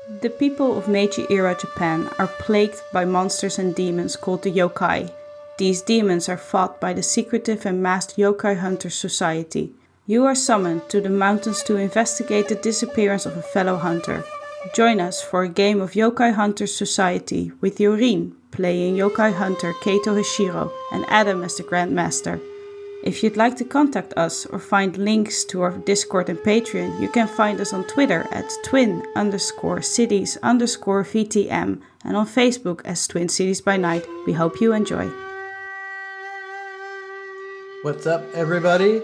The people of Meiji-era Japan are plagued by monsters and demons called the yokai. These demons are fought by the secretive and masked Yokai Hunters Society. You are summoned to the mountains to investigate the disappearance of a fellow hunter. Join us for a game of Yokai Hunters Society with Jorien playing Yokai Hunter Kato Hachiro and Adam as the Grandmaster. If you'd like to contact us or find links to our Discord and Patreon, you can find us on Twitter at twin_cities_VTM and on Facebook as Twin Cities by Night. We hope you enjoy. What's up, everybody?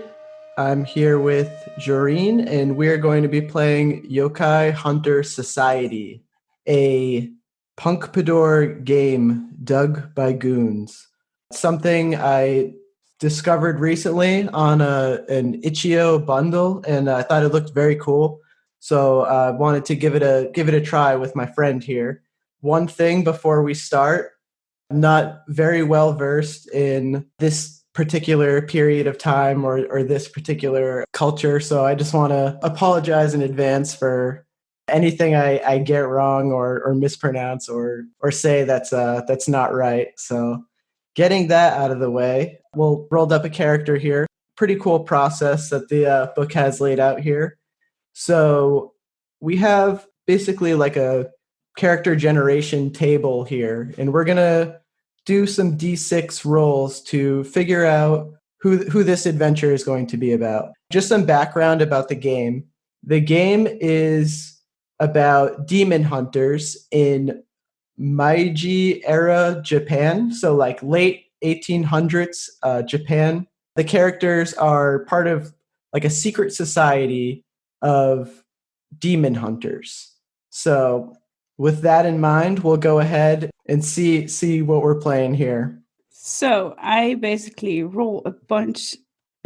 I'm here with Jorien, and we're going to be playing Yokai Hunters Society, a Punkpador game dug by goons. Something I discovered recently on an itch.io bundle, and I thought it looked very cool. So I wanted to give it a try with my friend here. One thing before we start, I'm not very well versed in this particular period of time or this particular culture, so I just want to apologize in advance for anything I get wrong or mispronounce or say that's not right. So getting that out of the way, we'll rolled up a character here. Pretty cool process that the book has laid out here. So we have basically like a character generation table here, and we're going to do some D6 rolls to figure out who this adventure is going to be about. Just some background about the game. The game is about demon hunters in Meiji-era Japan, so like late 1800s Japan. The characters are part of like a secret society of demon hunters. So with that in mind, we'll go ahead and see what we're playing here. So I basically roll a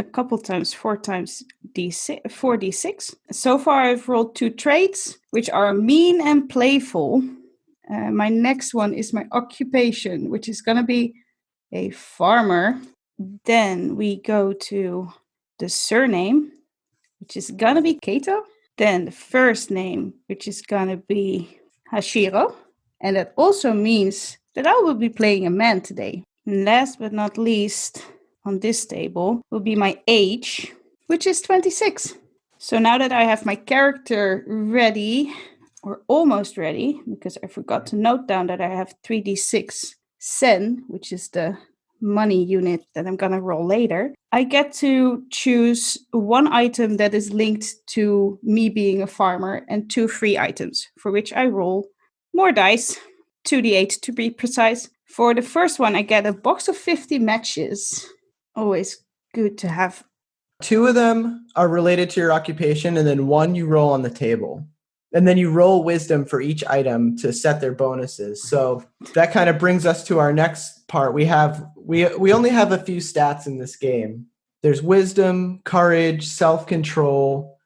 couple times, 4 4d6. So far I've rolled 2 traits, which are mean and playful. My next one is my occupation, which is going to be a farmer. Then we go to the surname, which is going to be Kato. Then the first name, which is going to be Hachiro. And that also means that I will be playing a man today. And last but not least, on this table will be my age, which is 26. So now that I have my character ready, or almost ready, because I forgot to note down that I have 3d6 sen, which is the money unit that I'm going to roll later, I get to choose one item that is linked to me being a farmer and 2 free items, for which I roll more dice, 2d8 to be precise. For the first one, I get a box of 50 matches. Always good to have. 2 of them are related to your occupation, and then 1 you roll on the table. And then you roll wisdom for each item to set their bonuses. So that kind of brings us to our next part. We only have a few stats in this game. There's wisdom, courage, self-control,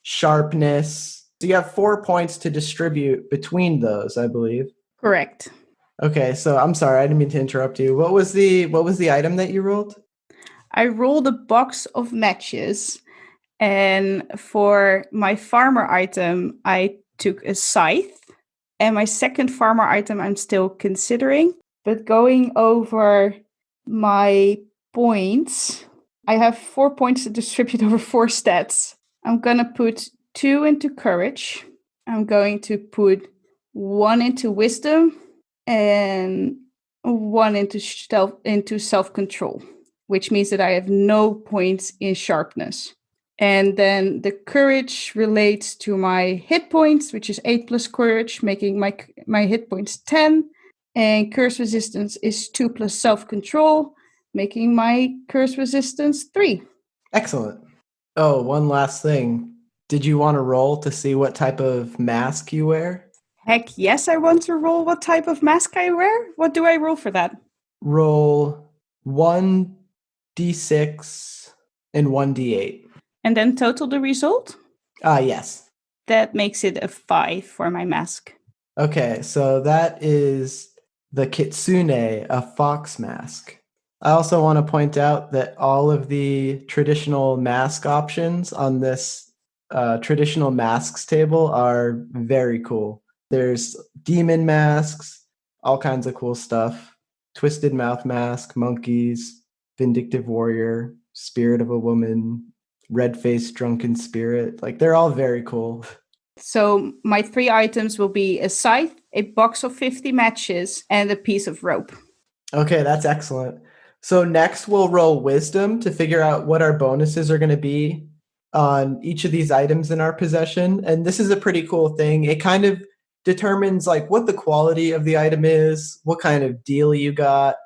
sharpness. So you have 4 points to distribute between those, I believe. Correct. Okay, so I'm sorry, I didn't mean to interrupt you. What was the item that you rolled? I rolled a box of matches. And for my farmer item, I took a scythe. And my second farmer item, I'm still considering. But going over my points, I have 4 points to distribute over 4 stats. I'm going to put 2 into courage. I'm going to put 1 into wisdom and 1 into self-control, which means that I have no points in sharpness. And then the courage relates to my hit points, which is 8 plus courage, making my hit points 10. And curse resistance is 2 plus self-control, making my curse resistance 3. Excellent. Oh, one last thing. Did you want to roll to see what type of mask you wear? Heck yes, I want to roll what type of mask I wear. What do I roll for that? Roll 1d6 and 1d8. And then total the result? Yes. That makes it a 5 for my mask. Okay, so that is the kitsune, a fox mask. I also want to point out that all of the traditional mask options on this traditional masks table are very cool. There's demon masks, all kinds of cool stuff. Twisted mouth mask, monkeys, vindictive warrior, spirit of a woman, red-faced drunken spirit. Like, they're all very cool. So my 3 items will be a scythe, a box of 50 matches, and a piece of rope. Okay, that's excellent. So next we'll roll wisdom to figure out what our bonuses are going to be on each of these items in our possession. And this is a pretty cool thing. It kind of determines like what the quality of the item is, what kind of deal you got,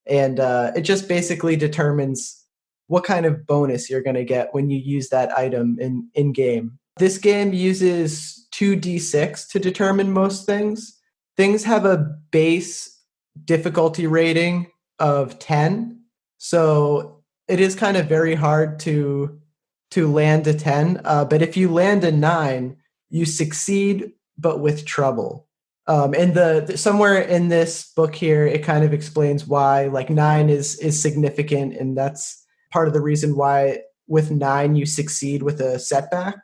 and it just basically determines what kind of bonus you're going to get when you use that item in game. This game uses 2d6 to determine most things. Things have a base difficulty rating of 10, so it is kind of very hard to land a 10, but if you land a 9, you succeed but with trouble. And the somewhere in this book here, it kind of explains why like 9 is significant, and that's part of the reason why with 9 you succeed with a setback.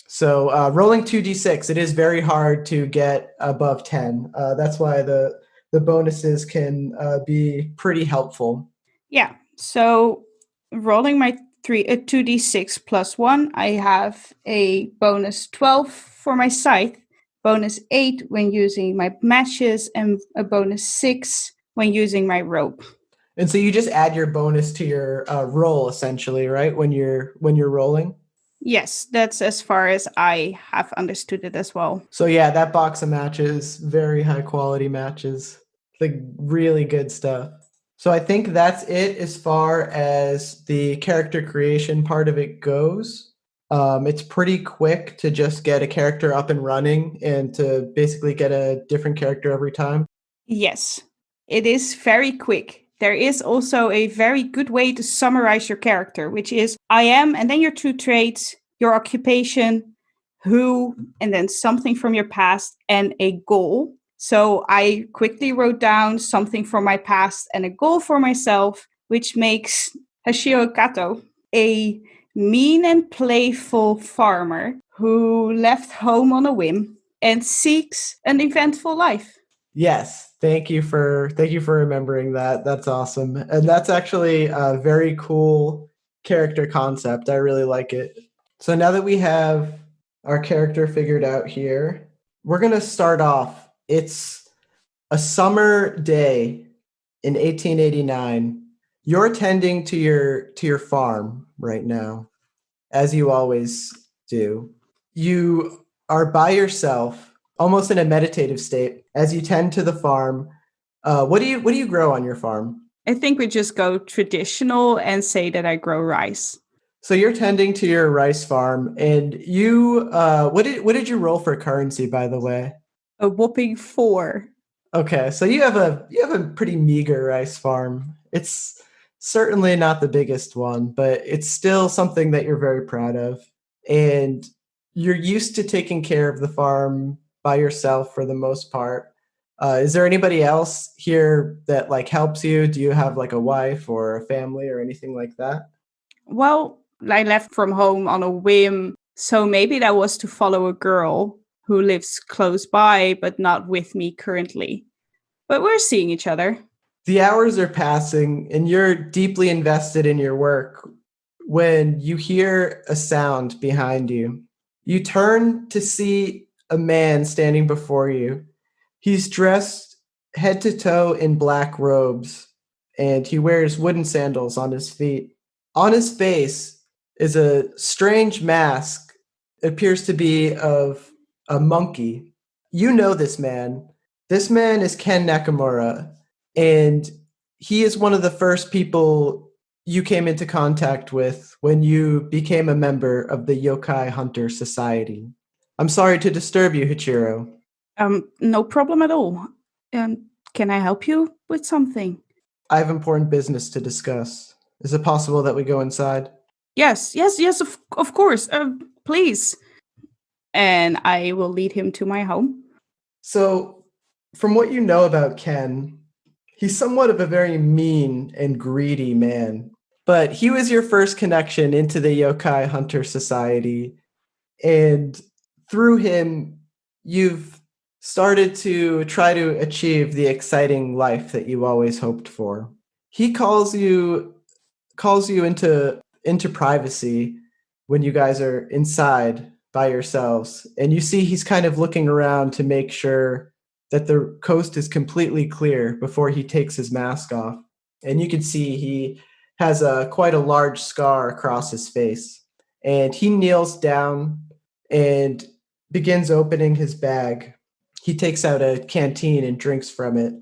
So rolling 2d6, it is very hard to get above 10. That's why the bonuses can be pretty helpful. Yeah, so rolling my 2d6 plus 1, I have a bonus 12 for my scythe, bonus 8 when using my matches, and a bonus 6 when using my rope. And so you just add your bonus to your roll, essentially, right? When you're rolling. Yes, that's as far as I have understood it as well. So yeah, that box of matches, very high quality matches, like really good stuff. So I think that's it as far as the character creation part of it goes. It's pretty quick to just get a character up and running and to basically get a different character every time. Yes, it is very quick. There is also a very good way to summarize your character, which is I am, and then your 2 traits, your occupation, who, and then something from your past, and a goal. So I quickly wrote down something from my past and a goal for myself, which makes Hachiro Kato a mean and playful farmer who left home on a whim and seeks an eventful life. Yes, thank you for remembering that. That's awesome. And that's actually a very cool character concept. I really like it. So now that we have our character figured out here, we're going to start off. It's a summer day in 1889. You're tending to your farm right now, as you always do. You are by yourself, almost in a meditative state, as you tend to the farm. What do you grow on your farm? I think we just go traditional and say that I grow rice. So you're tending to your rice farm, and you what did you roll for currency, by the way? A whopping 4. Okay, so you have a pretty meager rice farm. It's certainly not the biggest one, but it's still something that you're very proud of. And you're used to taking care of the farm by yourself for the most part. Is there anybody else here that like helps you? Do you have like a wife or a family or anything like that? Well, I left from home on a whim, so maybe that was to follow a girl who lives close by but not with me currently. But we're seeing each other. The hours are passing and you're deeply invested in your work when you hear a sound behind you. You turn to see a man standing before you. He's dressed head to toe in black robes, and he wears wooden sandals on his feet. On his face is a strange mask. It appears to be of a monkey. You know this man. This man is Ken Nakamura, and he is one of the first people you came into contact with when you became a member of the Yokai Hunters Society. I'm sorry to disturb you, Hachiro. No problem at all. Can I help you with something? I have important business to discuss. Is it possible that we go inside? Yes, of course. Please. And I will lead him to my home. So, from what you know about Ken, he's somewhat of a very mean and greedy man. But he was your first connection into the Yokai Hunter Society. And through him, you've started to try to achieve the exciting life that you always hoped for. He calls you into privacy when you guys are inside by yourselves, and you see he's kind of looking around to make sure that the coast is completely clear before he takes his mask off. And you can see he has quite a large scar across his face. And he kneels down and begins opening his bag. He takes out a canteen and drinks from it.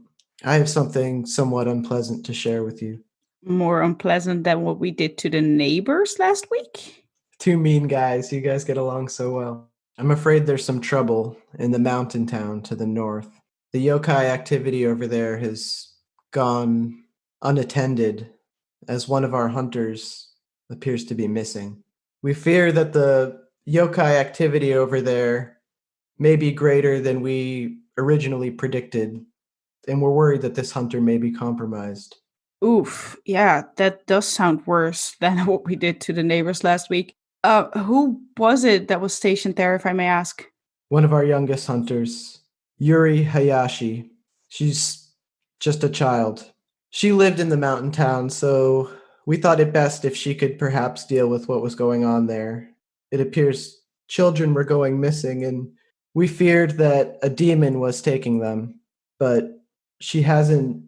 I have something somewhat unpleasant to share with you. More unpleasant than what we did to the neighbors last week? Two mean guys. You guys get along so well. I'm afraid there's some trouble in the mountain town to the north. The yokai activity over there has gone unattended, as one of our hunters appears to be missing. We fear that the yokai activity over there may be greater than we originally predicted, and we're worried that this hunter may be compromised. Oof, yeah, that does sound worse than what we did to the neighbors last week. Who was it that was stationed there, if I may ask? One of our youngest hunters, Yuri Hayashi. She's just a child. She lived in the mountain town, so we thought it best if she could perhaps deal with what was going on there. It appears children were going missing, and we feared that a demon was taking them, but she hasn't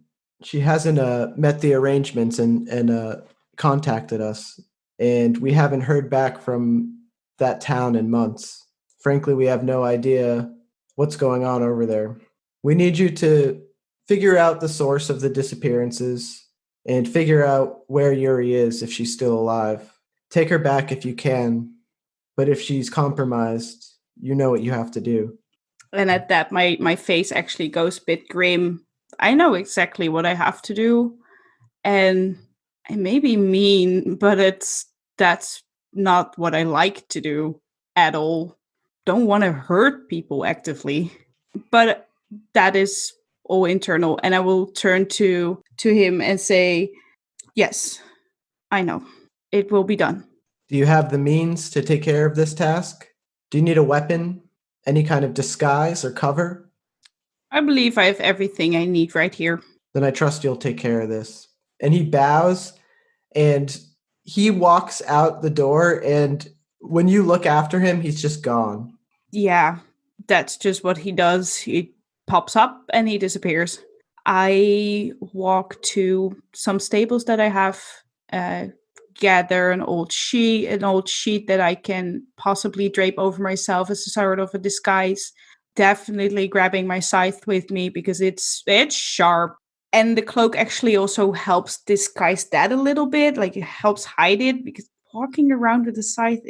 met the arrangements and contacted us, and we haven't heard back from that town in months. Frankly, we have no idea what's going on over there. We need you to figure out the source of the disappearances and figure out where Yuri is if she's still alive. Take her back if you can, but if she's compromised, you know what you have to do. And at that, my face actually goes a bit grim. I know exactly what I have to do, and I may be mean, but that's not what I like to do at all. Don't want to hurt people actively, but that is all internal. And I will turn to him and say, "Yes, I know. It will be done." Do you have the means to take care of this task? Do you need a weapon? Any kind of disguise or cover? I believe I have everything I need right here. Then I trust you'll take care of this. And he bows and he walks out the door, and when you look after him, he's just gone. Yeah, that's just what he does. He pops up and he disappears. I walk to some stables that I have, gather an old sheet that I can possibly drape over myself as a sort of a disguise. Definitely grabbing my scythe with me because it's sharp. And the cloak actually also helps disguise that a little bit, like it helps hide it, because walking around with a scythe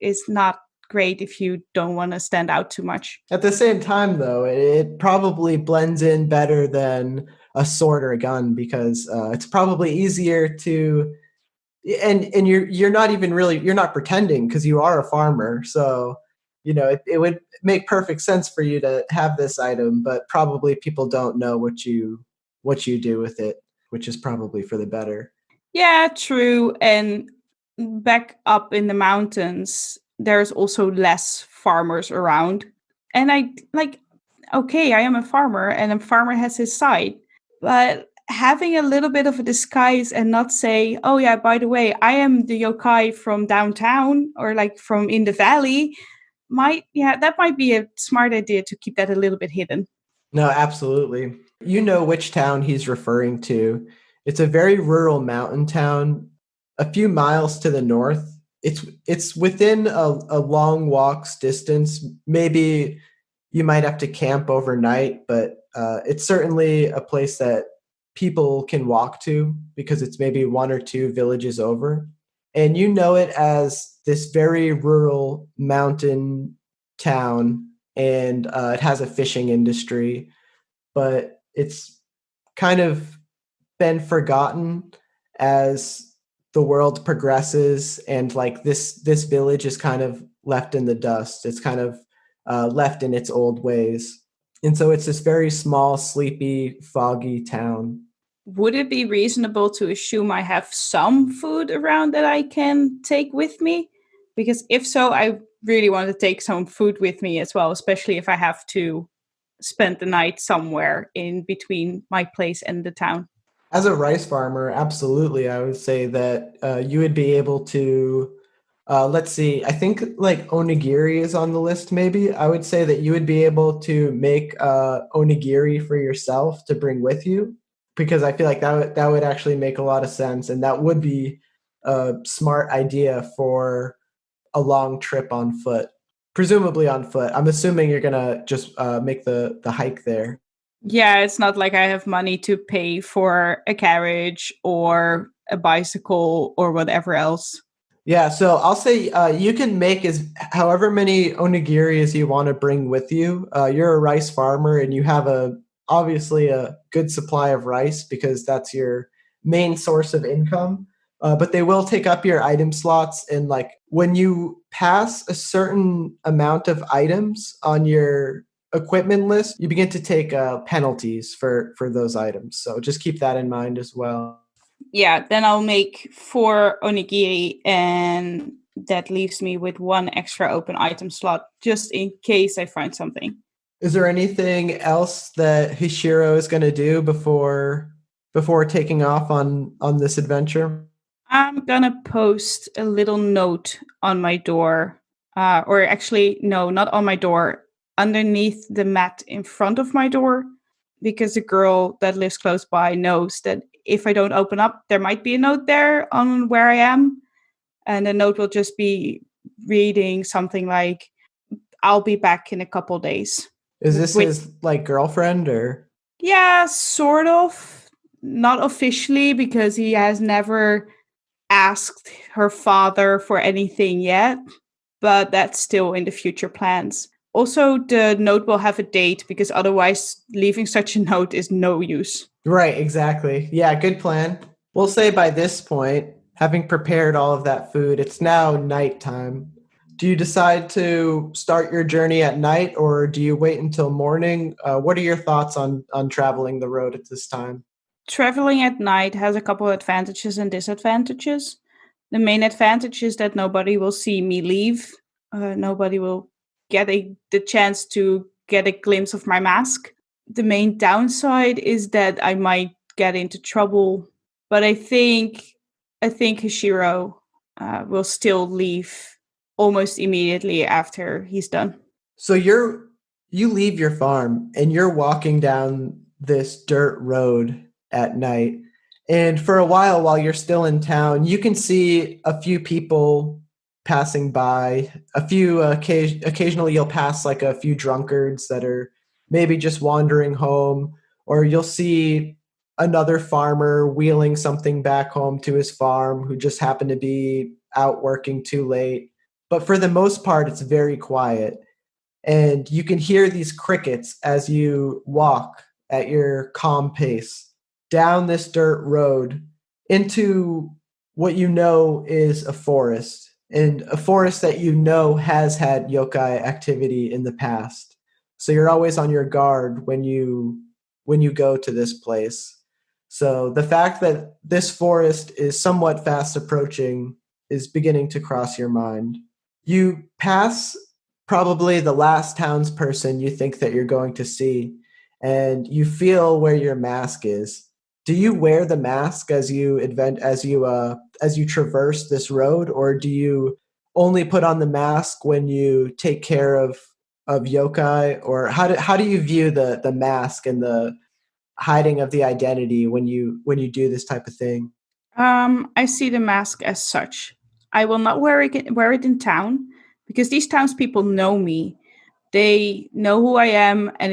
is not great if you don't want to stand out too much. At the same time, though, it probably blends in better than a sword or a gun, because it's probably easier to, and you're not even really, you're not pretending because you are a farmer. So, you know, it would make perfect sense for you to have this item, but probably people don't know what you do with it, which is probably for the better. Yeah, true. And back up in the mountains, there's also less farmers around. And okay, I am a farmer and a farmer has his side. But having a little bit of a disguise and not say, oh, yeah, by the way, I am the yokai from downtown or like from in the valley, that might be a smart idea to keep that a little bit hidden. No, absolutely. You know which town he's referring to. It's a very rural mountain town a few miles to the north. It's within a long walk's distance. Maybe you might have to camp overnight, but it's certainly a place that people can walk to because it's maybe one or two villages over. And you know it as this very rural mountain town, and it has a fishing industry, but it's kind of been forgotten as the world progresses, and like this village is kind of left in the dust. It's kind of left in its old ways, and so it's this very small, sleepy, foggy town. Would it be reasonable to assume I have some food around that I can take with me? Because if so, I really want to take some food with me as well, especially if I have to spend the night somewhere in between my place and the town. As a rice farmer, absolutely, I would say that you would be able to. Let's see. I think like onigiri is on the list. Maybe I would say that you would be able to make onigiri for yourself to bring with you, because I feel like that would actually make a lot of sense, and that would be a smart idea for a long trip on foot, presumably on foot. I'm assuming you're gonna just make the hike there. Yeah, it's not like I have money to pay for a carriage or a bicycle or whatever else. Yeah, so I'll say you can make as however many onigiri as you want to bring with you. You're a rice farmer and you have obviously a good supply of rice because that's your main source of income. But they will take up your item slots, and like when you pass a certain amount of items on your equipment list, you begin to take penalties for those items. So just keep that in mind as well. Yeah, then I'll make 4 onigiri, and that leaves me with 1 extra open item slot just in case I find something. Is there anything else that Hachiro is going to do before taking off on this adventure? I'm gonna post a little note on my door, or actually, no, not on my door, underneath the mat in front of my door, because the girl that lives close by knows that if I don't open up, there might be a note there on where I am. And the note will just be reading something like, I'll be back in a couple days. Is this his like girlfriend or? Yeah, sort of. Not officially, because he has never asked her father for anything yet, but that's still in the future plans. Also, the note will have a date because otherwise leaving such a note is no use. Right, exactly. Yeah, good plan. We'll say by this point, having prepared all of that food, it's now nighttime. Do you decide to start your journey at night or do you wait until morning? What are your thoughts on traveling the road at this time? Traveling at night has a couple of advantages and disadvantages. The main advantage is that nobody will see me leave. Nobody will get the chance to get a glimpse of my mask. The main downside is that I might get into trouble, but I think Hashiro will still leave almost immediately after he's done. So you leave your farm and you're walking down this dirt road at night. And for a while you're still in town, you can see a few people passing by. A few occasionally you'll pass like a few drunkards that are maybe just wandering home, or you'll see another farmer wheeling something back home to his farm who just happened to be out working too late. But for the most part, it's very quiet. And you can hear these crickets as you walk at your calm pace down this dirt road into what you know is a forest, and a forest that you know has had yokai activity in the past. So you're always on your guard when you go to this place. So the fact that this forest is somewhat fast approaching is beginning to cross your mind. You pass probably the last townsperson you think that you're going to see, and you feel where your mask is. Do you wear the mask as you traverse this road, or do you only put on the mask when you take care of yokai, or how do you view the mask and the hiding of the identity when you do this type of thing? I see the mask as such. I will not wear it in town because these townspeople know me. They know who I am, and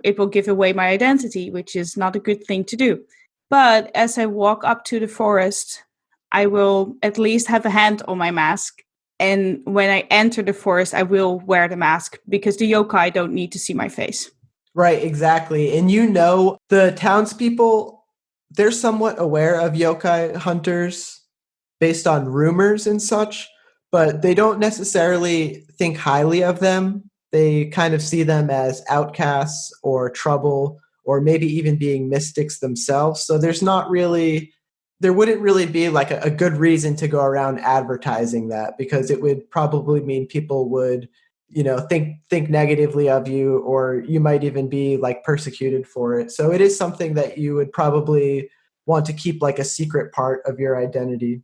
it will give away my identity, which is not a good thing to do. But as I walk up to the forest, I will at least have a hand on my mask. And when I enter the forest, I will wear the mask because the yokai don't need to see my face. Right, exactly. And you know, the townspeople, they're somewhat aware of yokai hunters based on rumors and such, but they don't necessarily think highly of them. They kind of see them as outcasts or trouble, or maybe even being mystics themselves. So there wouldn't really be like a good reason to go around advertising that, because it would probably mean people would think negatively of you, or you might even be like persecuted for it. So it is something that you would probably want to keep like a secret part of your identity.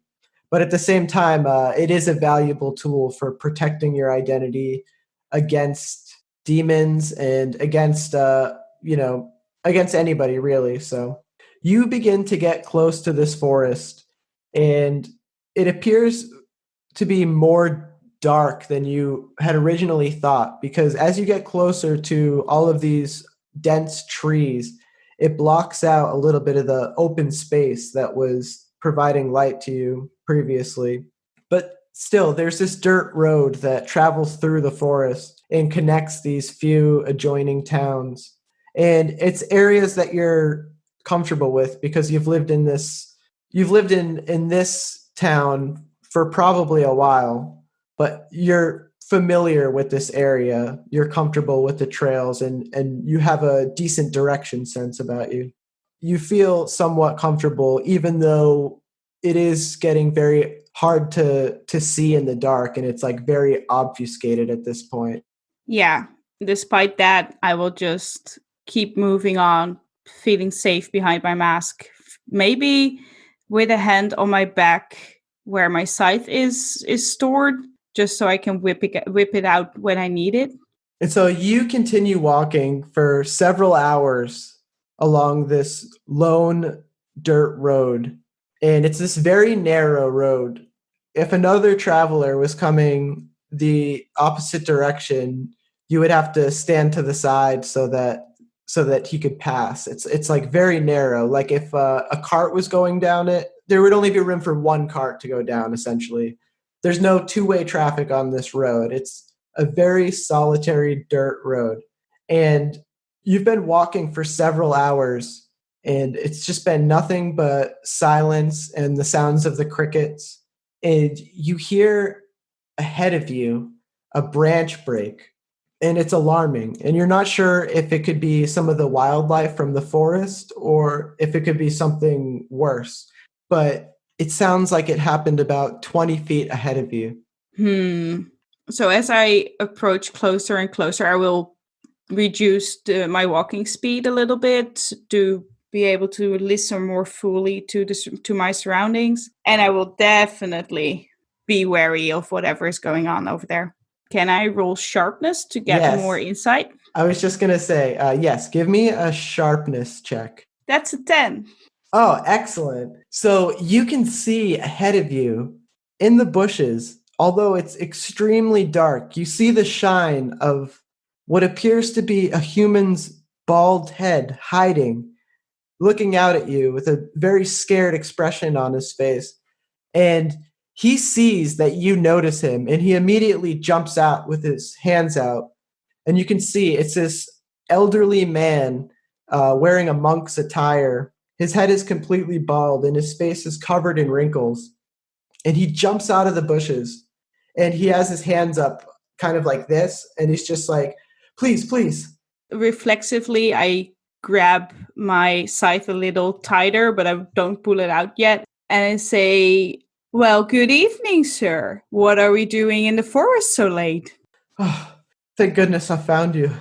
But at the same time, it is a valuable tool for protecting your identity against demons and against against anybody really. So you begin to get close to this forest, and it appears to be more dark than you had originally thought, because as you get closer to all of these dense trees, it blocks out a little bit of the open space that was providing light to you previously. But still, there's this dirt road that travels through the forest and connects these few adjoining towns. And it's areas that you're comfortable with because you've lived in this town for probably a while, but you're familiar with this area. You're comfortable with the trails, and you have a decent direction sense about you. You feel somewhat comfortable, even though it is getting very hard to see in the dark, and it's like very obfuscated at this point. Yeah, despite that, I will just keep moving on, feeling safe behind my mask. Maybe with a hand on my back where my scythe is stored, just so I can whip it out when I need it. And so you continue walking for several hours along this lone dirt road, and it's this very narrow road. If another traveler was coming the opposite direction, you would have to stand to the side so that he could pass. It's like very narrow. Like if a cart was going down it, there would only be room for one cart to go down, essentially. There's no two-way traffic on this road. It's a very solitary dirt road. And you've been walking for several hours, and it's just been nothing but silence and the sounds of the crickets. And you hear ahead of you a branch break, and it's alarming. And you're not sure if it could be some of the wildlife from the forest or if it could be something worse. But it sounds like it happened about 20 feet ahead of you. So as I approach closer and closer, I will reduce my walking speed a little bit to be able to listen more fully to my surroundings. And I will definitely be wary of whatever is going on over there. Can I roll sharpness to get more insight? I was just going to say, yes, give me a sharpness check. That's a 10. Oh, excellent. So you can see ahead of you in the bushes, although it's extremely dark, you see the shine of what appears to be a human's bald head hiding, looking out at you with a very scared expression on his face. And he sees that you notice him, and he immediately jumps out with his hands out. And you can see it's this elderly man wearing a monk's attire. His head is completely bald, and his face is covered in wrinkles. And he jumps out of the bushes, and he has his hands up kind of like this, and he's just like, please, please. Reflexively, I grab my scythe a little tighter, but I don't pull it out yet. And I say, well, good evening, sir. What are we doing in the forest so late? Oh, thank goodness I found you.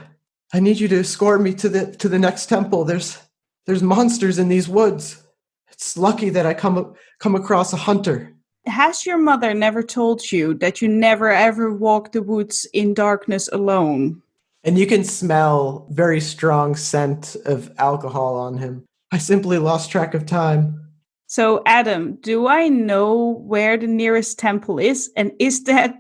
I need you to escort me to the next temple. There's monsters in these woods. It's lucky that I come across a hunter. Has your mother never told you that you never ever walk the woods in darkness alone? And you can smell very strong scent of alcohol on him. I simply lost track of time. So, Adam, do I know where the nearest temple is? And is that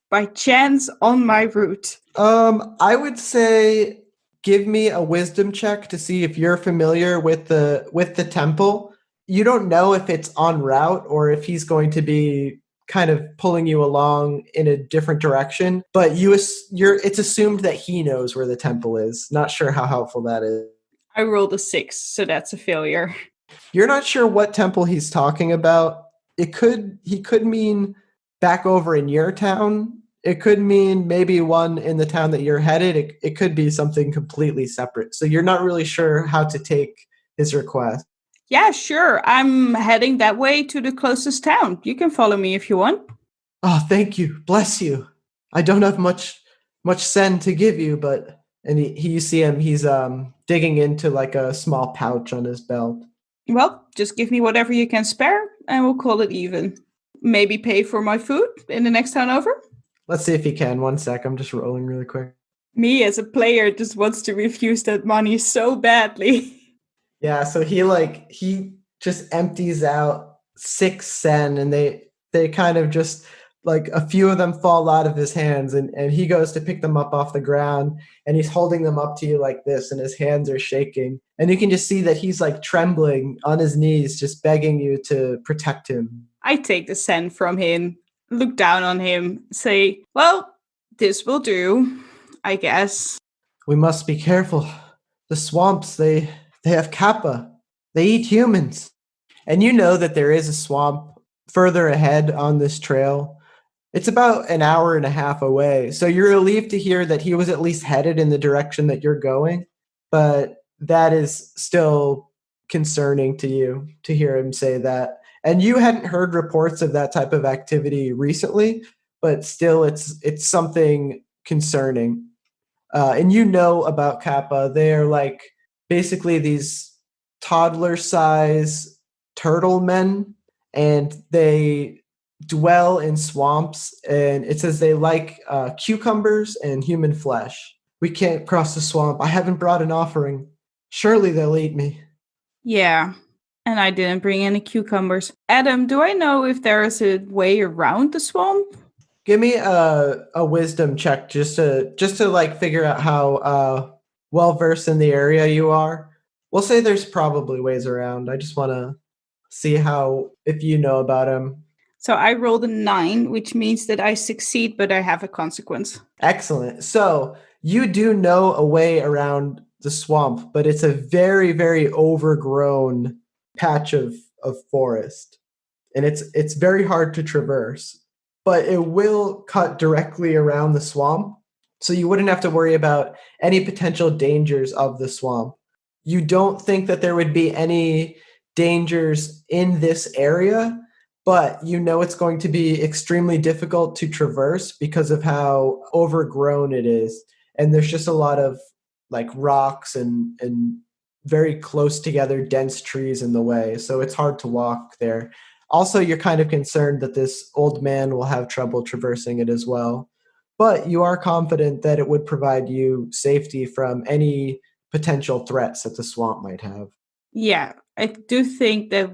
by chance on my route? I would say give me a wisdom check to see if you're familiar with the temple. You don't know if it's en route or if he's going to be kind of pulling you along in a different direction, but it's assumed that he knows where the temple is. Not sure how helpful that is. I rolled a 6, so that's a failure. You're not sure what temple he's talking about. He could mean back over in your town. It could mean maybe one in the town that you're headed. It could be something completely separate. So you're not really sure how to take his request. Yeah, sure. I'm heading that way to the closest town. You can follow me if you want. Oh, thank you. Bless you. I don't have much much sen to give you, but you see him, he's digging into like a small pouch on his belt. Well, just give me whatever you can spare, and we'll call it even. Maybe pay for my food in the next town over? Let's see if he can. 1 sec, I'm just rolling really quick. Me as a player just wants to refuse that money so badly. Yeah, so he just empties out 6 sen, and they kind of just like a few of them fall out of his hands, and he goes to pick them up off the ground, and he's holding them up to you like this, and his hands are shaking. And you can just see that he's like trembling on his knees, just begging you to protect him. I take the sen from him, look down on him, say, well, this will do, I guess. We must be careful. The swamps, they have kappa. They eat humans. And you know that there is a swamp further ahead on this trail. It's about an hour and a half away. So you're relieved to hear that he was at least headed in the direction that you're going. But that is still concerning to you to hear him say that. And you hadn't heard reports of that type of activity recently, but still it's something concerning. And you know about kappa. They're like basically these toddler size turtle men, and they dwell in swamps, and it says they like cucumbers and human flesh. We can't cross the swamp. I haven't brought an offering. Surely they'll eat me. Yeah, and I didn't bring any cucumbers. Adam, do I know if there is a way around the swamp? Give me a wisdom check just to like figure out how well versed in the area you are. We'll say there's probably ways around. I just want to see if you know about him. So I rolled a 9, which means that I succeed, but I have a consequence. Excellent. So you do know a way around the swamp, but it's a very, very overgrown patch of forest. And it's very hard to traverse. But it will cut directly around the swamp. So you wouldn't have to worry about any potential dangers of the swamp. You don't think that there would be any dangers in this area, but you know it's going to be extremely difficult to traverse because of how overgrown it is. And there's just a lot of like rocks and very close together dense trees in the way. So it's hard to walk there. Also, you're kind of concerned that this old man will have trouble traversing it as well. But you are confident that it would provide you safety from any potential threats that the swamp might have. Yeah, I do think that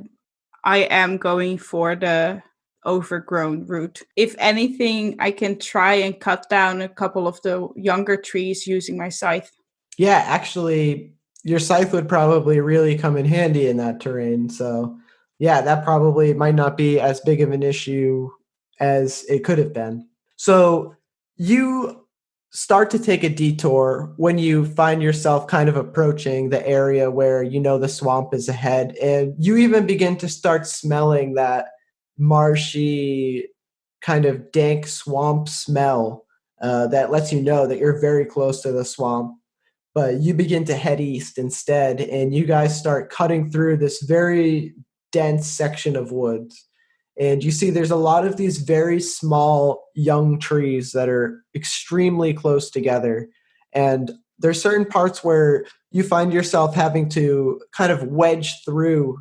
I am going for the overgrown route. If anything, I can try and cut down a couple of the younger trees using my scythe. Yeah, actually, your scythe would probably really come in handy in that terrain. So, yeah, that probably might not be as big of an issue as it could have been. So, you start to take a detour when you find yourself kind of approaching the area where you know the swamp is ahead, and you even begin to start smelling that marshy kind of dank swamp smell that lets you know that you're very close to the swamp. But you begin to head east instead, and you guys start cutting through this very dense section of woods. And you see there's a lot of these very small young trees that are extremely close together. And there's certain parts where you find yourself having to kind of wedge through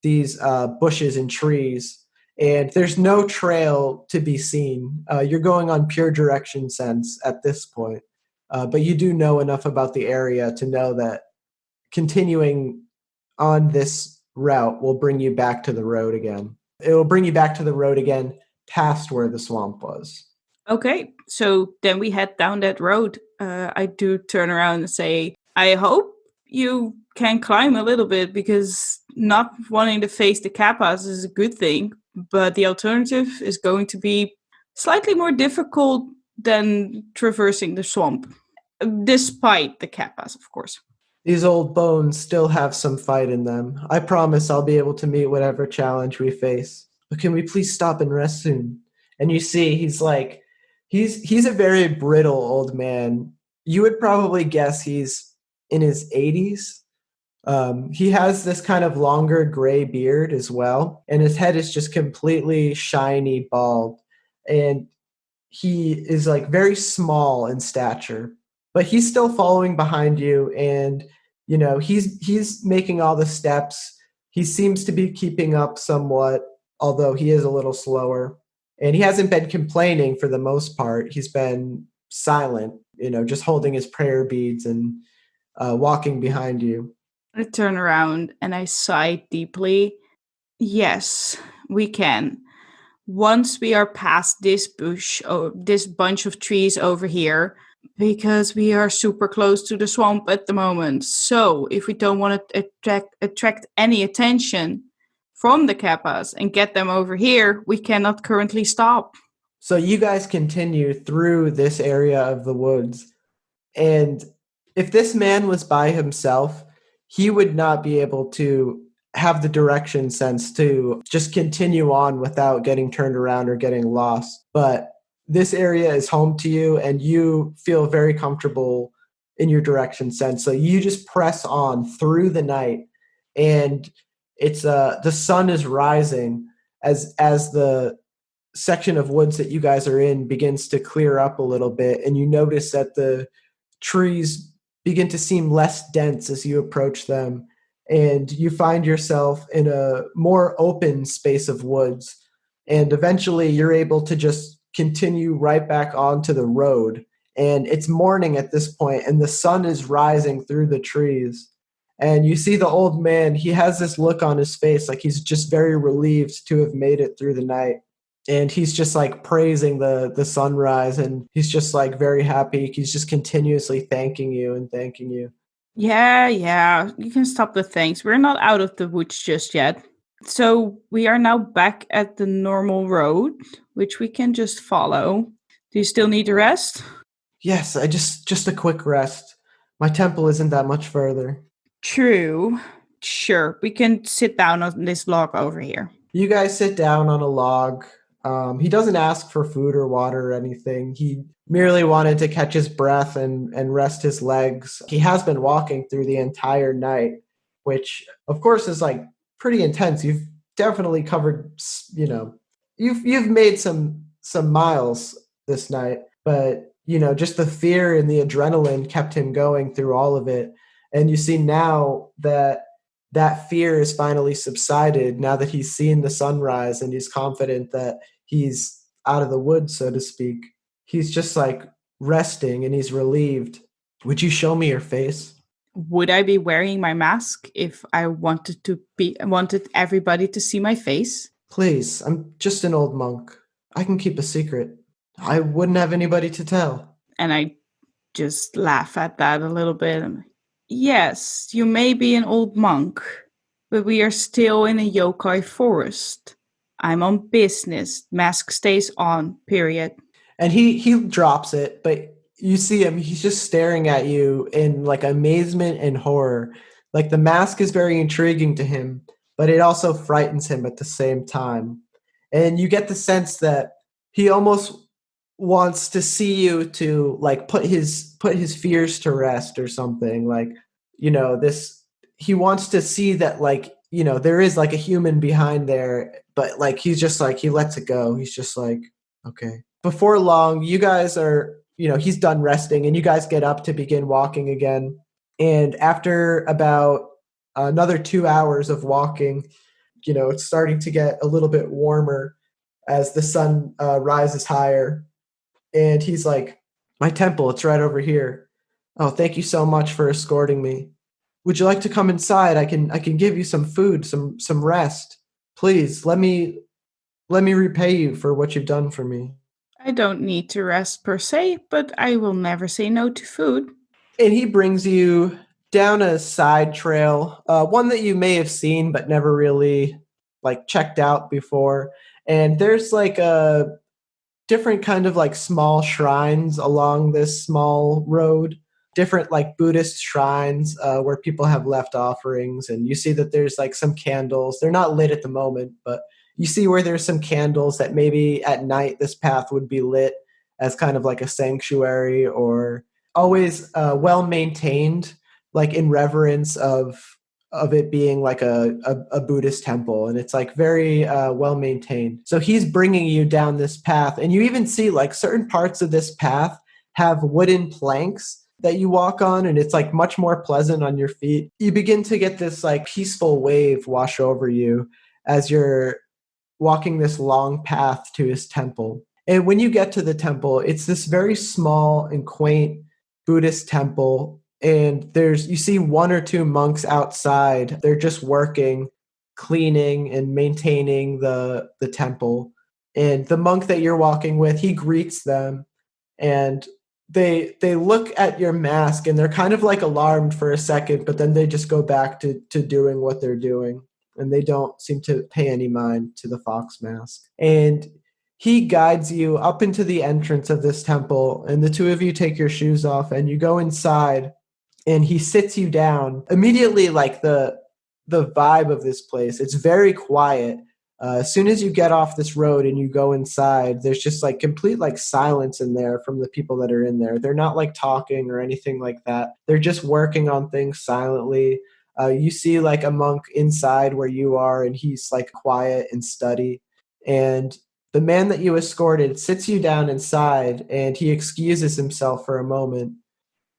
these bushes and trees. And there's no trail to be seen. You're going on pure direction sense at this point. But you do know enough about the area to know that continuing on this route will bring you back to the road again. It will bring you back to the road again past where the swamp was. Okay, so then we head down that road. I do turn around and say, I hope you can climb a little bit, because not wanting to face the kappas is a good thing, but the alternative is going to be slightly more difficult than traversing the swamp, despite the kappas, of course. These old bones still have some fight in them. I promise I'll be able to meet whatever challenge we face. But can we please stop and rest soon? And you see, he's a very brittle old man. You would probably guess he's in his 80s. He has this kind of longer gray beard as well, and his head is just completely shiny bald. And he is like very small in stature, but he's still following behind you, and he's making all the steps. He seems to be keeping up somewhat, although he is a little slower. And he hasn't been complaining for the most part. He's been silent, just holding his prayer beads and walking behind you. I turn around and I sigh deeply. Yes, we can. Once we are past this bush, or this bunch of trees over here, because we are super close to the swamp at the moment. So if we don't want to attract any attention from the Kappas and get them over here, we cannot currently stop. So you guys continue through this area of the woods. And if this man was by himself, he would not be able to have the direction sense to just continue on without getting turned around or getting lost. But this area is home to you, and you feel very comfortable in your direction sense. So you just press on through the night, and it's the sun is rising as the section of woods that you guys are in begins to clear up a little bit, and you notice that the trees begin to seem less dense as you approach them, and you find yourself in a more open space of woods, and eventually you're able to just continue right back onto the road. And it's morning at this point, and the sun is rising through the trees, and you see the old man. He has this look on his face like he's just very relieved to have made it through the night. And he's just like praising the sunrise, and he's just like very happy. He's just continuously thanking you and thanking you. Yeah, you can stop the thanks. We're not out of the woods just yet. So we are now back at the normal road, which we can just follow. Do you still need a rest? Yes, I just a quick rest. My temple isn't that much further. True. Sure, we can sit down on this log over here. You guys sit down on a log. He doesn't ask for food or water or anything. He merely wanted to catch his breath and rest his legs. He has been walking through the entire night, which of course is like pretty intense. You've definitely covered, you've made some miles this night, but just the fear and the adrenaline kept him going through all of it. And you see now that fear is finally subsided, now that he's seen the sunrise and he's confident that he's out of the woods, so to speak. He's just like resting and he's relieved. Would you show me your face? Would I be wearing my mask if I wanted everybody to see my face? Please, I'm just an old monk. I can keep a secret. I wouldn't have anybody to tell. And I just laugh at that a little bit. Yes, you may be an old monk, but we are still in a yokai forest. I'm on business. Mask stays on, period. And he drops it, but you see him, he's just staring at you in like amazement and horror. Like the mask is very intriguing to him, but it also frightens him at the same time. And you get the sense that he almost wants to see you to like put his fears to rest or something. Like, he wants to see that like, there is like a human behind there, but like he's just like, he lets it go. He's just like, okay. Before long, you guys are, he's done resting, and you guys get up to begin walking again. And after about another 2 hours of walking, it's starting to get a little bit warmer as the sun rises higher. And he's like, my temple, it's right over here. Oh, thank you so much for escorting me. Would you like to come inside? I can give you some food, some rest. Please, let me repay you for what you've done for me. I don't need to rest per se, but I will never say no to food. And he brings you down a side trail, one that you may have seen but never really like checked out before. And there's like a different kind of like small shrines along this small road, different like Buddhist shrines where people have left offerings. And you see that there's like some candles. They're not lit at the moment, but you see where there's some candles that maybe at night this path would be lit as kind of like a sanctuary, or always well maintained, like in reverence of of it being like a Buddhist temple, and it's like very well maintained. So he's bringing you down this path, and you even see like certain parts of this path have wooden planks that you walk on, and it's like much more pleasant on your feet. You begin to get this like peaceful wave wash over you as you're walking this long path to his temple. And when you get to the temple, it's this very small and quaint Buddhist temple. And you see one or two monks outside. They're just working, cleaning and maintaining the temple. And the monk that you're walking with, he greets them, and they look at your mask, and they're kind of like alarmed for a second, but then they just go back to doing what they're doing. And they don't seem to pay any mind to the fox mask. And he guides you up into the entrance of this temple, and the two of you take your shoes off, and you go inside, and he sits you down. Immediately, like the vibe of this place, it's very quiet. As soon as you get off this road and you go inside, there's just like complete like silence in there from the people that are in there. They're not like talking or anything like that. They're just working on things silently. You see like a monk inside where you are, and he's like quiet and study. And the man that you escorted sits you down inside, and he excuses himself for a moment,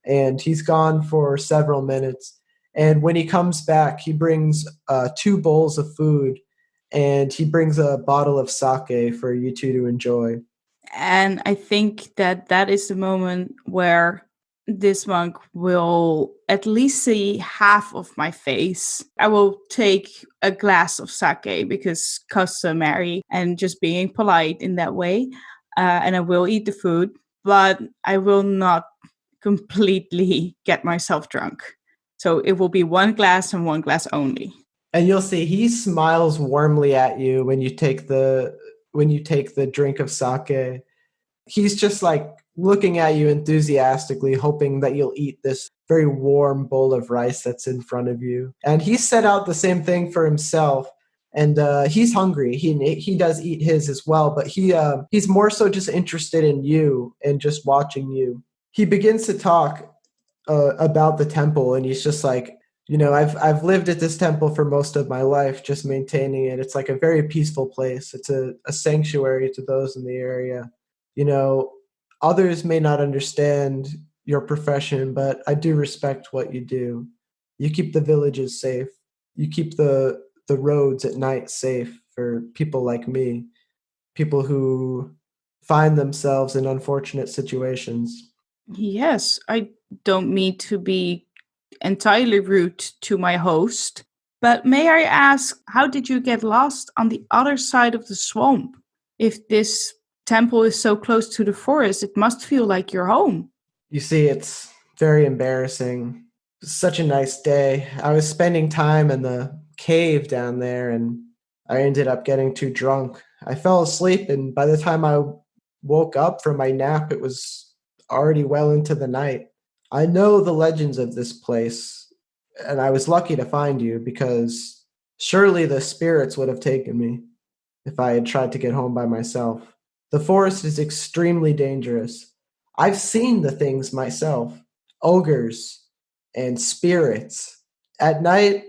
and he's gone for several minutes. And when he comes back, he brings 2 bowls of food, and he brings a bottle of sake for you two to enjoy. And I think that is the moment where this monk will at least see half of my face. I will take a glass of sake because customary and just being polite in that way. And I will eat the food, but I will not completely get myself drunk. So it will be 1 glass and 1 glass only. And you'll see he smiles warmly at you when you take the drink of sake. He's just like looking at you enthusiastically, hoping that you'll eat this very warm bowl of rice that's in front of you. And he set out the same thing for himself. And he's hungry. He does eat his as well, but he's more so just interested in you and just watching you. He begins to talk about the temple, and he's just like, I've lived at this temple for most of my life, just maintaining it. It's like a very peaceful place. It's a sanctuary to those in the area. Others may not understand your profession, but I do respect what you do. You keep the villages safe. You keep the roads at night safe for people like me, people who find themselves in unfortunate situations. Yes, I don't mean to be entirely rude to my host, but may I ask, how did you get lost on the other side of the swamp? If this temple is so close to the forest, it must feel like you're home. You see, it's very embarrassing. Such a nice day. I was spending time in the cave down there, and I ended up getting too drunk. I fell asleep, and by the time I woke up from my nap, it was already well into the night. I know the legends of this place, and I was lucky to find you, because surely the spirits would have taken me if I had tried to get home by myself. The forest is extremely dangerous. I've seen the things myself. Ogres and spirits. At night,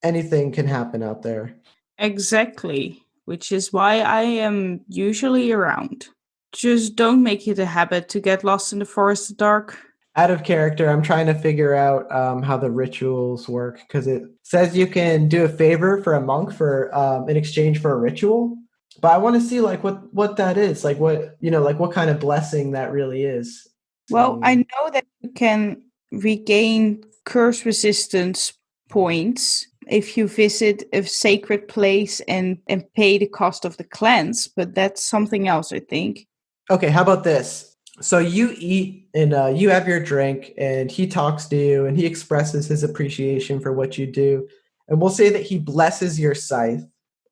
anything can happen out there. Exactly, which is why I am usually around. Just don't make it a habit to get lost in the forest at dark. Out of character, I'm trying to figure out how the rituals work, because it says you can do a favor for a monk for in exchange for a ritual. But I want to see like what that is, like what kind of blessing that really is. Well, I know that you can regain curse resistance points if you visit a sacred place and pay the cost of the cleanse, but that's something else, I think. Okay, how about this? So you eat and you have your drink, and he talks to you, and he expresses his appreciation for what you do. And we'll say that he blesses your scythe.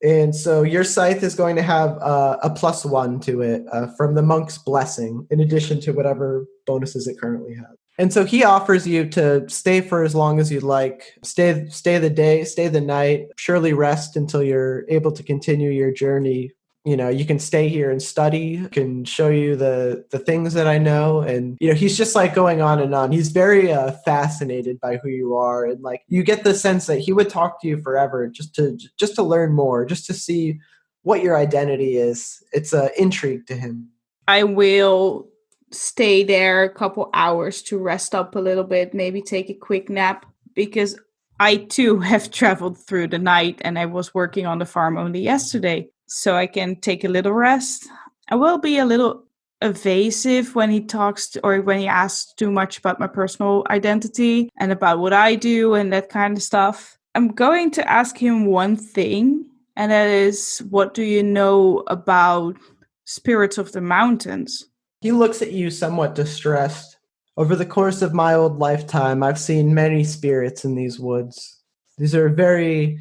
And so your scythe is going to have a +1 to it from the monk's blessing, in addition to whatever bonuses it currently has. And so he offers you to stay for as long as you'd like. Stay the day, stay the night, surely rest until you're able to continue your journey You can stay here and study, can show you the things that I know. And, he's just like going on and on. He's very fascinated by who you are. And like, you get the sense that he would talk to you forever just to learn more, just to see what your identity is. It's intrigue to him. I will stay there a couple hours to rest up a little bit, maybe take a quick nap, because I too have traveled through the night and I was working on the farm only yesterday. So I can take a little rest. I will be a little evasive when he talks or when he asks too much about my personal identity and about what I do and that kind of stuff. I'm going to ask him one thing, and that is, what do you know about spirits of the mountains? He looks at you somewhat distressed. Over the course of my old lifetime, I've seen many spirits in these woods. These are a very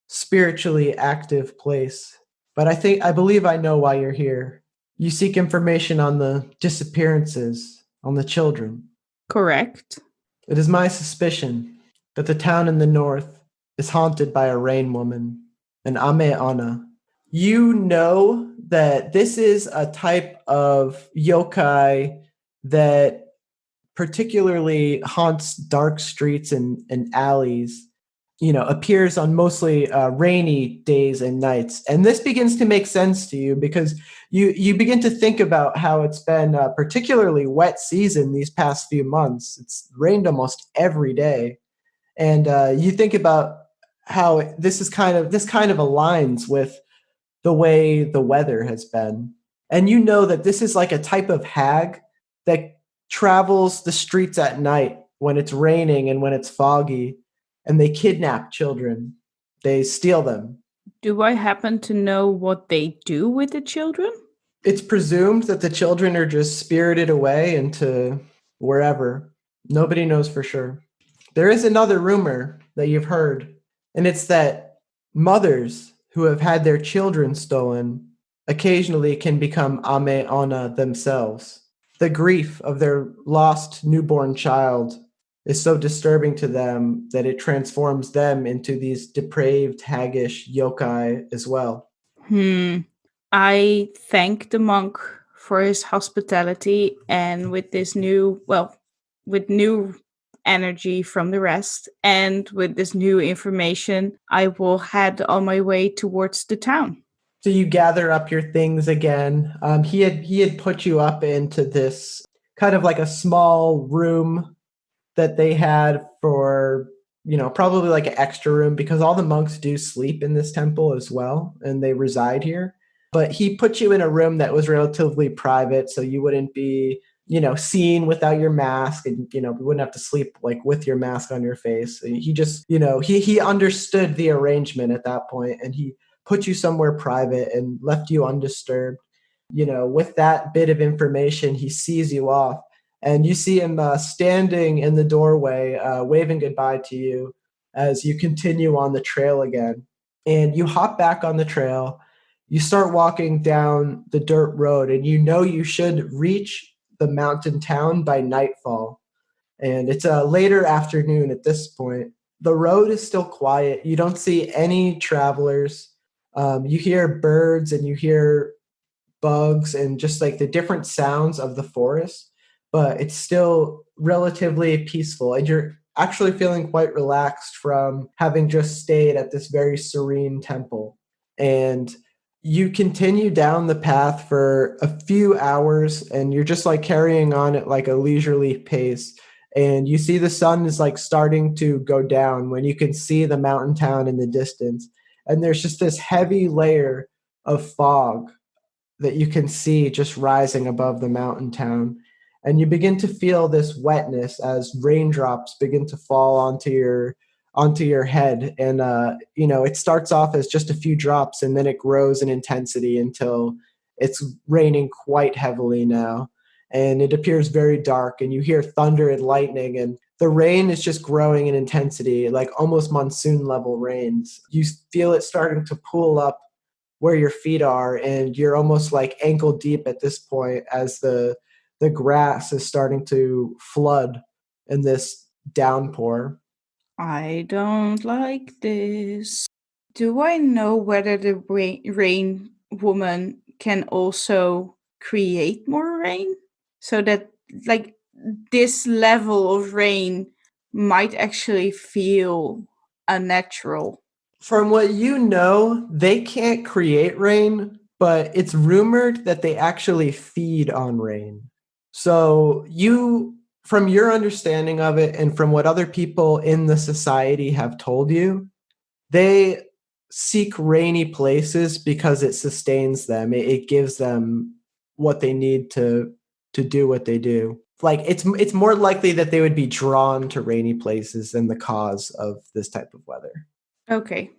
spiritually active place. But I believe I know why you're here. You seek information on the disappearances, on the children. Correct. It is my suspicion that the town in the north is haunted by a rain woman, an Ame Ana. You know that this is a type of yokai that particularly haunts dark streets and alleys, appears on mostly rainy days and nights. And this begins to make sense to you because you begin to think about how it's been a particularly wet season these past few months. It's rained almost every day. And you think about how this kind of aligns with the way the weather has been. And you know that this is like a type of hag that travels the streets at night when it's raining and when it's foggy, and they kidnap children. They steal them. Do I happen to know what they do with the children? It's presumed that the children are just spirited away into wherever. Nobody knows for sure. There is another rumor that you've heard, and it's that mothers who have had their children stolen occasionally can become Ame Ana themselves. The grief of their lost newborn child is so disturbing to them that it transforms them into these depraved, haggish yokai as well. I thank the monk for his hospitality, and with new energy from the rest and with this new information, I will head on my way towards the town. So you gather up your things again. He had put you up into this kind of like a small room that they had for, probably like an extra room, because all the monks do sleep in this temple as well, and they reside here. But he put you in a room that was relatively private, so you wouldn't be, seen without your mask, and, you wouldn't have to sleep like with your mask on your face. He just, he understood the arrangement at that point, and he put you somewhere private and left you undisturbed. With that bit of information, he sees you off. And you see him standing in the doorway, waving goodbye to you as you continue on the trail again. And you hop back on the trail. You start walking down the dirt road, and you should reach the mountain town by nightfall. And it's a later afternoon at this point. The road is still quiet. You don't see any travelers. You hear birds and you hear bugs and just like the different sounds of the forest, but it's still relatively peaceful, and you're actually feeling quite relaxed from having just stayed at this very serene temple. And you continue down the path for a few hours, and you're just like carrying on at like a leisurely pace. And you see the sun is like starting to go down when you can see the mountain town in the distance. And there's just this heavy layer of fog that you can see just rising above the mountain town. And you begin to feel this wetness as raindrops begin to fall onto your head. And it starts off as just a few drops, and then it grows in intensity until it's raining quite heavily now. And it appears very dark, and you hear thunder and lightning, and the rain is just growing in intensity, like almost monsoon level rains. You feel it starting to pool up where your feet are, and you're almost like ankle deep at this point as the grass is starting to flood in this downpour. I don't like this. Do I know whether the rain woman can also create more rain, so that like this level of rain might actually feel unnatural. From what you know, they can't create rain, but it's rumored that they actually feed on rain. So from your understanding of it and from what other people in the society have told you, they seek rainy places because it sustains them. It gives them what they need to do what they do. Like it's more likely that they would be drawn to rainy places than the cause of this type of weather. Okay.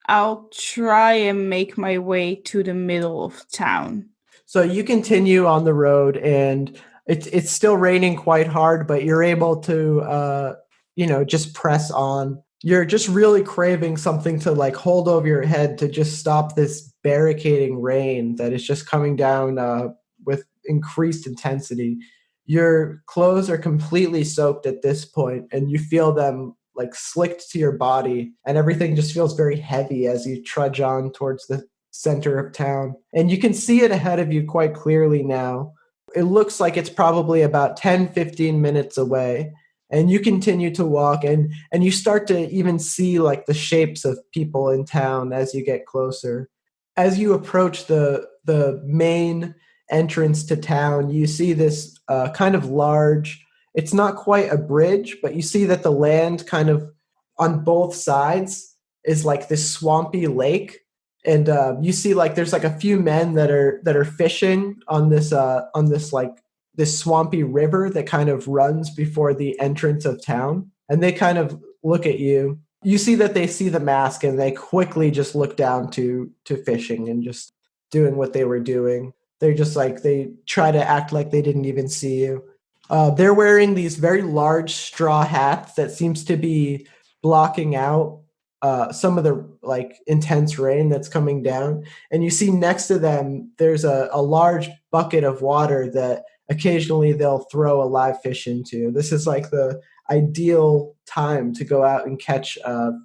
I'll try and make my way to the middle of town. So you continue on the road, and it's still raining quite hard, but you're able to just press on. You're just really craving something to like hold over your head to just stop this barricading rain that is just coming down with increased intensity. Your clothes are completely soaked at this point, and you feel them like slicked to your body, and everything just feels very heavy as you trudge on towards the center of town. And you can see it ahead of you quite clearly now. It looks like it's probably about 10-15 minutes away. And you continue to walk, and you start to even see like the shapes of people in town as you get closer. As you approach the main entrance to town, you see this kind of large, it's not quite a bridge, but you see that the land kind of on both sides is like this swampy lake. And you see like there's like a few men that are fishing on this like this swampy river that kind of runs before the entrance of town. And they kind of look at you. You see that they see the mask, and they quickly just look down to fishing and just doing what they were doing. They're just like, they try to act like they didn't even see you. They're wearing these very large straw hats that seems to be blocking out some of the like intense rain that's coming down. And you see next to them, there's a large bucket of water that occasionally they'll throw a live fish into. This is like the ideal time to go out and catch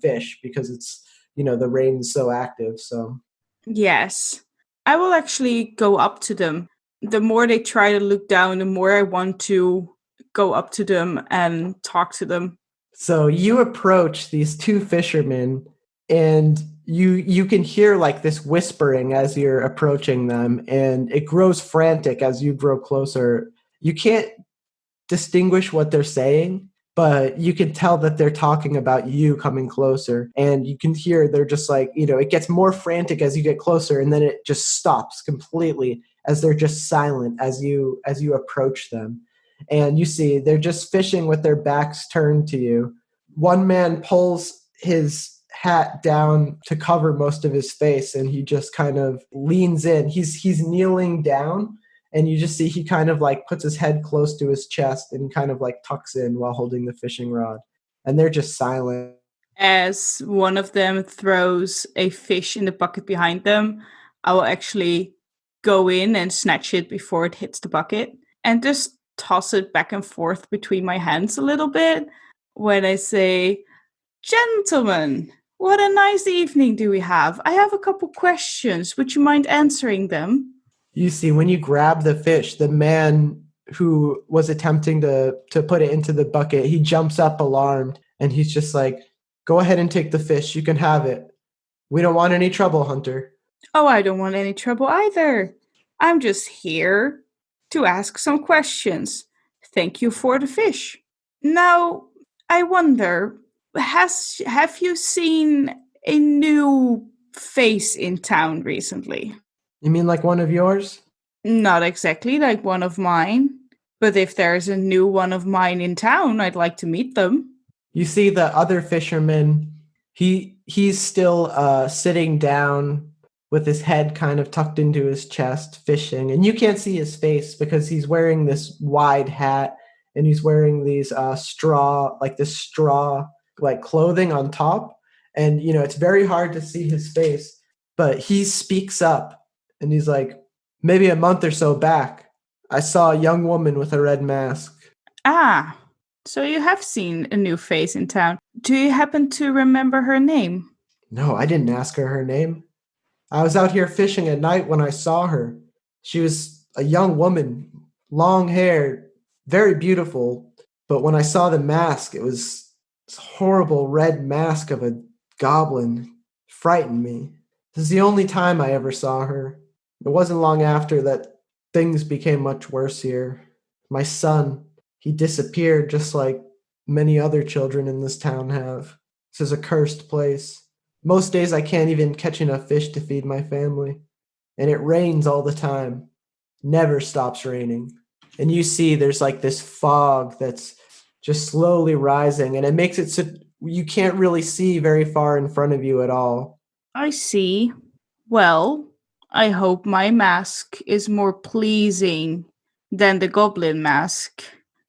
fish because it's, the rain's so active. So Yes. I will actually go up to them. The more they try to look down, the more I want to go up to them and talk to them. So you approach these two fishermen, and you can hear like this whispering as you're approaching them, and it grows frantic as you grow closer. You can't distinguish what they're saying, but you can tell that they're talking about you coming closer. And you can hear they're just like, it gets more frantic as you get closer, and then it just stops completely as they're just silent as you approach them. And you see they're just fishing with their backs turned to you. One man pulls his hat down to cover most of his face, and he just kind of leans in. He's kneeling down, and you just see he kind of like puts his head close to his chest and kind of like tucks in while holding the fishing rod. And they're just silent. As one of them throws a fish in the bucket behind them, I will actually go in and snatch it before it hits the bucket and just toss it back and forth between my hands a little bit when I say, "Gentlemen, what a nice evening do we have? I have a couple questions. Would you mind answering them?" You see, when you grab the fish, the man who was attempting to put it into the bucket, he jumps up alarmed, and he's just like, "Go ahead and take the fish. You can have it. We don't want any trouble, Hunter." Oh, I don't want any trouble either. I'm just here to ask some questions. Thank you for the fish. Now, I wonder, have you seen a new face in town recently? You mean like one of yours? Not exactly like one of mine, but if there's a new one of mine in town, I'd like to meet them. You see the other fisherman, he's still sitting down with his head kind of tucked into his chest, fishing. And you can't see his face because he's wearing this wide hat, and he's wearing these straw like clothing on top. And, it's very hard to see his face, but he speaks up, and he's like, "Maybe a month or so back, I saw a young woman with a red mask." Ah, so you have seen a new face in town. Do you happen to remember her name? No, I didn't ask her name. I was out here fishing at night when I saw her. She was a young woman, long hair, very beautiful. But when I saw the mask, it was this horrible red mask of a goblin. Frightened me. This is the only time I ever saw her. It wasn't long after that things became much worse here. My son, he disappeared just like many other children in this town have. This is a cursed place. Most days I can't even catch enough fish to feed my family. And it rains all the time. Never stops raining. And you see there's like this fog that's just slowly rising, and it makes it so you can't really see very far in front of you at all. I see. Well, I hope my mask is more pleasing than the goblin mask.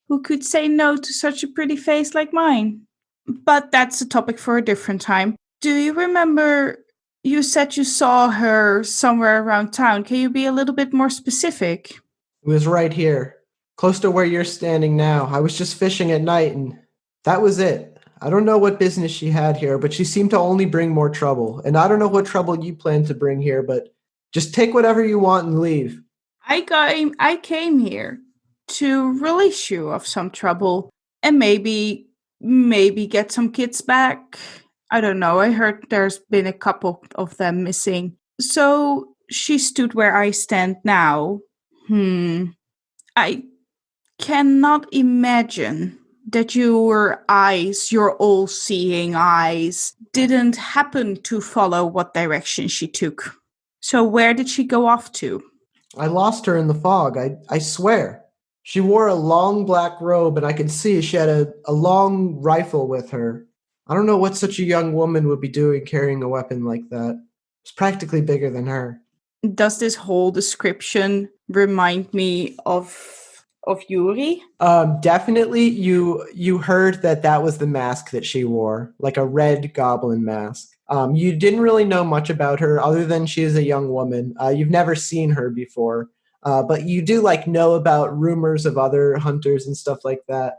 Who could say no to such a pretty face like mine? But that's a topic for a different time. Do you remember you said you saw her somewhere around town? Can you be a little bit more specific? It was right here, close to where you're standing now. I was just fishing at night, and that was it. I don't know what business she had here, but she seemed to only bring more trouble. And I don't know what trouble you plan to bring here, but just take whatever you want and leave. I came here to release you of some trouble and maybe get some kids back. I don't know. I heard there's been a couple of them missing. So she stood where I stand now. I cannot imagine that your eyes, your all-seeing eyes, didn't happen to follow what direction she took. So where did she go off to? I lost her in the fog, I swear. She wore a long black robe, and I could see she had a long rifle with her. I don't know what such a young woman would be doing carrying a weapon like that. It's practically bigger than her. Does this whole description remind me of Yuri? Definitely, you heard that was the mask that she wore, like a red goblin mask. You didn't really know much about her other than she is a young woman. You've never seen her before, but you do like know about rumors of other hunters and stuff like that.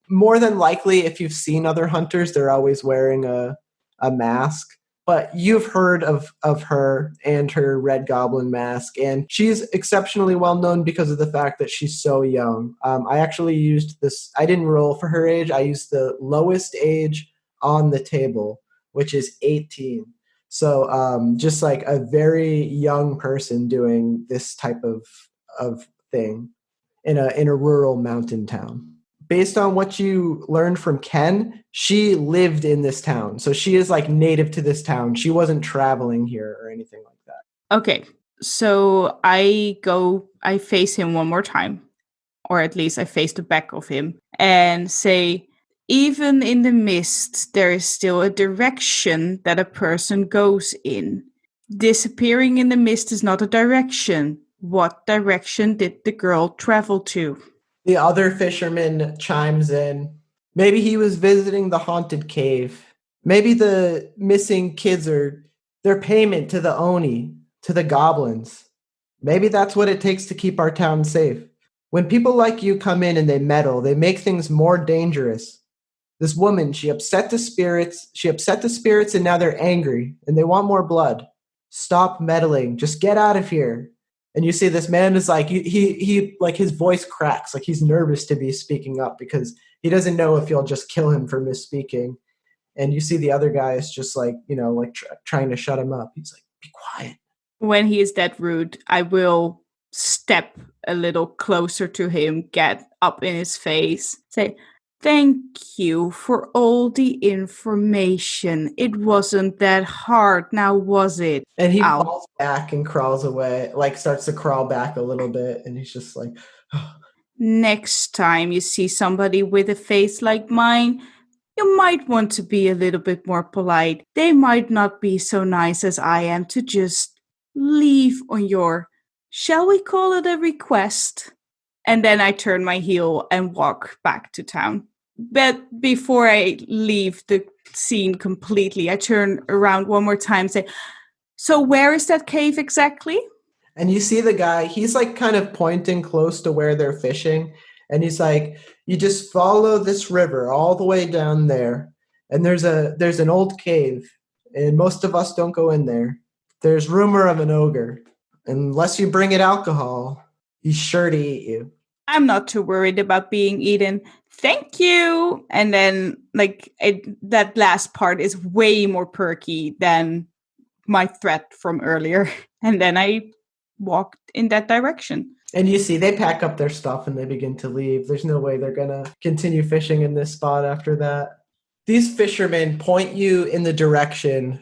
More than likely, if you've seen other hunters, they're always wearing a mask. But you've heard of her and her red goblin mask, and she's exceptionally well known because of the fact that she's so young. I actually used this, I didn't roll for her age, I used the lowest age on the table, which is 18. So just like a very young person doing this type of thing in a rural mountain town. Based on what you learned from Ken, she lived in this town. So she is like native to this town. She wasn't traveling here or anything like that. Okay. So I face him one more time, or at least I face the back of him and say, even in the mist, there is still a direction that a person goes in. Disappearing in the mist is not a direction. What direction did the girl travel to? The other fisherman chimes in. Maybe he was visiting the haunted cave. Maybe the missing kids are their payment to the Oni, to the goblins. Maybe that's what it takes to keep our town safe. When people like you come in and they meddle, they make things more dangerous. This woman, she upset the spirits and now they're angry and they want more blood. Stop meddling. Just get out of here. And you see this man is like, he like his voice cracks, like he's nervous to be speaking up because he doesn't know if you'll just kill him for misspeaking. And you see the other guy is just like, trying to shut him up. He's like, be quiet. When he is that rude, I will step a little closer to him, get up in his face, say, thank you for all the information. It wasn't that hard, now was it? And he falls back and crawls away, like starts to crawl back a little bit. And he's just like, oh. Next time you see somebody with a face like mine, you might want to be a little bit more polite. They might not be so nice as I am to just leave on your, shall we call it a request? And then I turn my heel and walk back to town. But before I leave the scene completely, I turn around one more time and say, so where is that cave exactly? And you see the guy, he's like kind of pointing close to where they're fishing. And he's like, you just follow this river all the way down there. And there's an old cave. And most of us don't go in there. There's rumor of an ogre. Unless you bring it alcohol, he's sure to eat you. I'm not too worried about being eaten. Thank you. And then, that last part is way more perky than my threat from earlier. And then I walked in that direction. And you see, they pack up their stuff and they begin to leave. There's no way they're going to continue fishing in this spot after that. These fishermen point you in the direction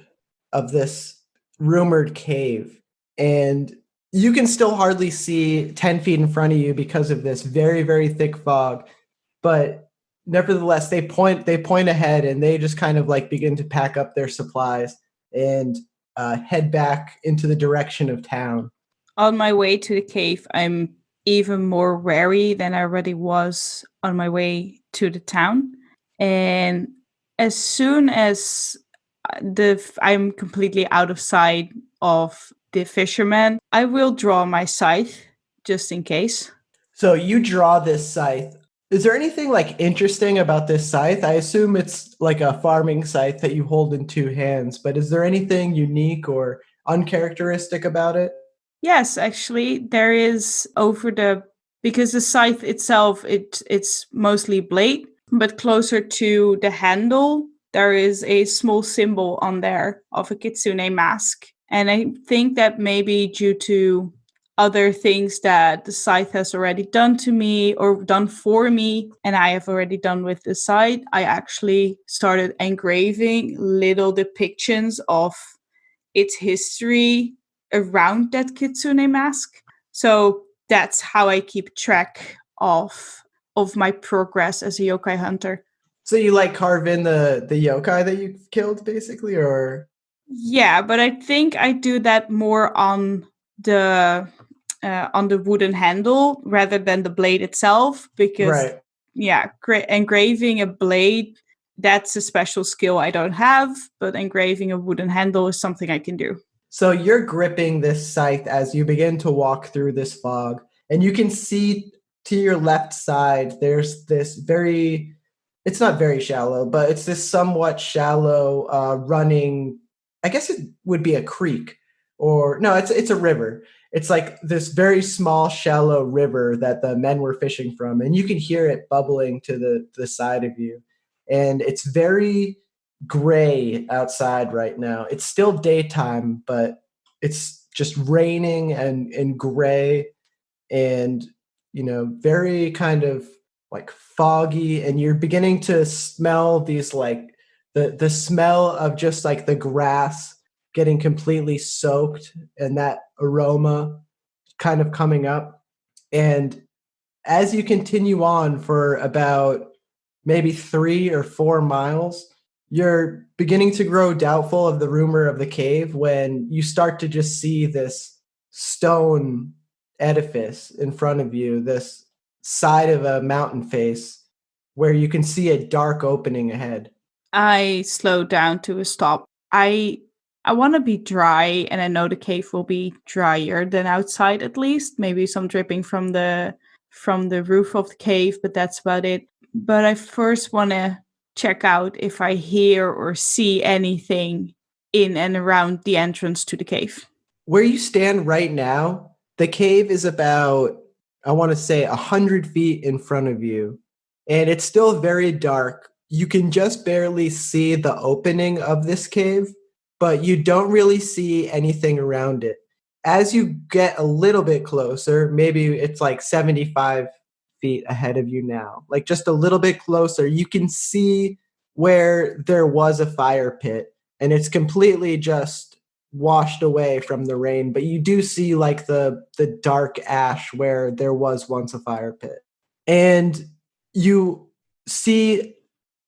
of this rumored cave. And you can still hardly see 10 feet in front of you because of this very, very thick fog. But nevertheless, they point ahead and they just kind of like begin to pack up their supplies and head back into the direction of town. On my way to the cave, I'm even more wary than I already was on my way to the town. And as soon as I'm completely out of sight of the fisherman, I will draw my scythe just in case. So you draw this scythe. Is there anything like interesting about this scythe? I assume it's like a farming scythe that you hold in two hands, but is there anything unique or uncharacteristic about it? Yes, actually, there is because the scythe itself, it's mostly blade, but closer to the handle, there is a small symbol on there of a kitsune mask. And I think that maybe due to other things that the scythe has already done to me or done for me, and I have already done with the scythe, I actually started engraving little depictions of its history around that kitsune mask. So that's how I keep track of my progress as a yokai hunter. So you like carve in the yokai that you killed, basically, or? Yeah, but I think I do that more on the wooden handle rather than the blade itself, because engraving a blade, that's a special skill I don't have, but engraving a wooden handle is something I can do. So you're gripping this scythe as you begin to walk through this fog, and you can see to your left side, there's this it's not very shallow, but it's this somewhat shallow running, I guess it would be a creek, or no, it's a river. It's like this very small, shallow river that the men were fishing from, and you can hear it bubbling to the side of you. And it's very gray outside right now. It's still daytime, but it's just raining and gray and, very kind of like foggy. And you're beginning to smell these like the smell of just like the grass getting completely soaked and that aroma kind of coming up. And as you continue on for about maybe 3 or 4 miles, you're beginning to grow doubtful of the rumor of the cave when you start to just see this stone edifice in front of you, this side of a mountain face where you can see a dark opening ahead. I slow down to a stop. I want to be dry, and I know the cave will be drier than outside at least. Maybe some dripping from the roof of the cave, but that's about it. But I first want to check out if I hear or see anything in and around the entrance to the cave. Where you stand right now, the cave is about, I want to say, 100 feet in front of you, and it's still very dark. You can just barely see the opening of this cave, but you don't really see anything around it. As you get a little bit closer, maybe it's like 75 feet ahead of you now, like just a little bit closer, you can see where there was a fire pit, and it's completely just washed away from the rain, but you do see like the dark ash where there was once a fire pit. And you see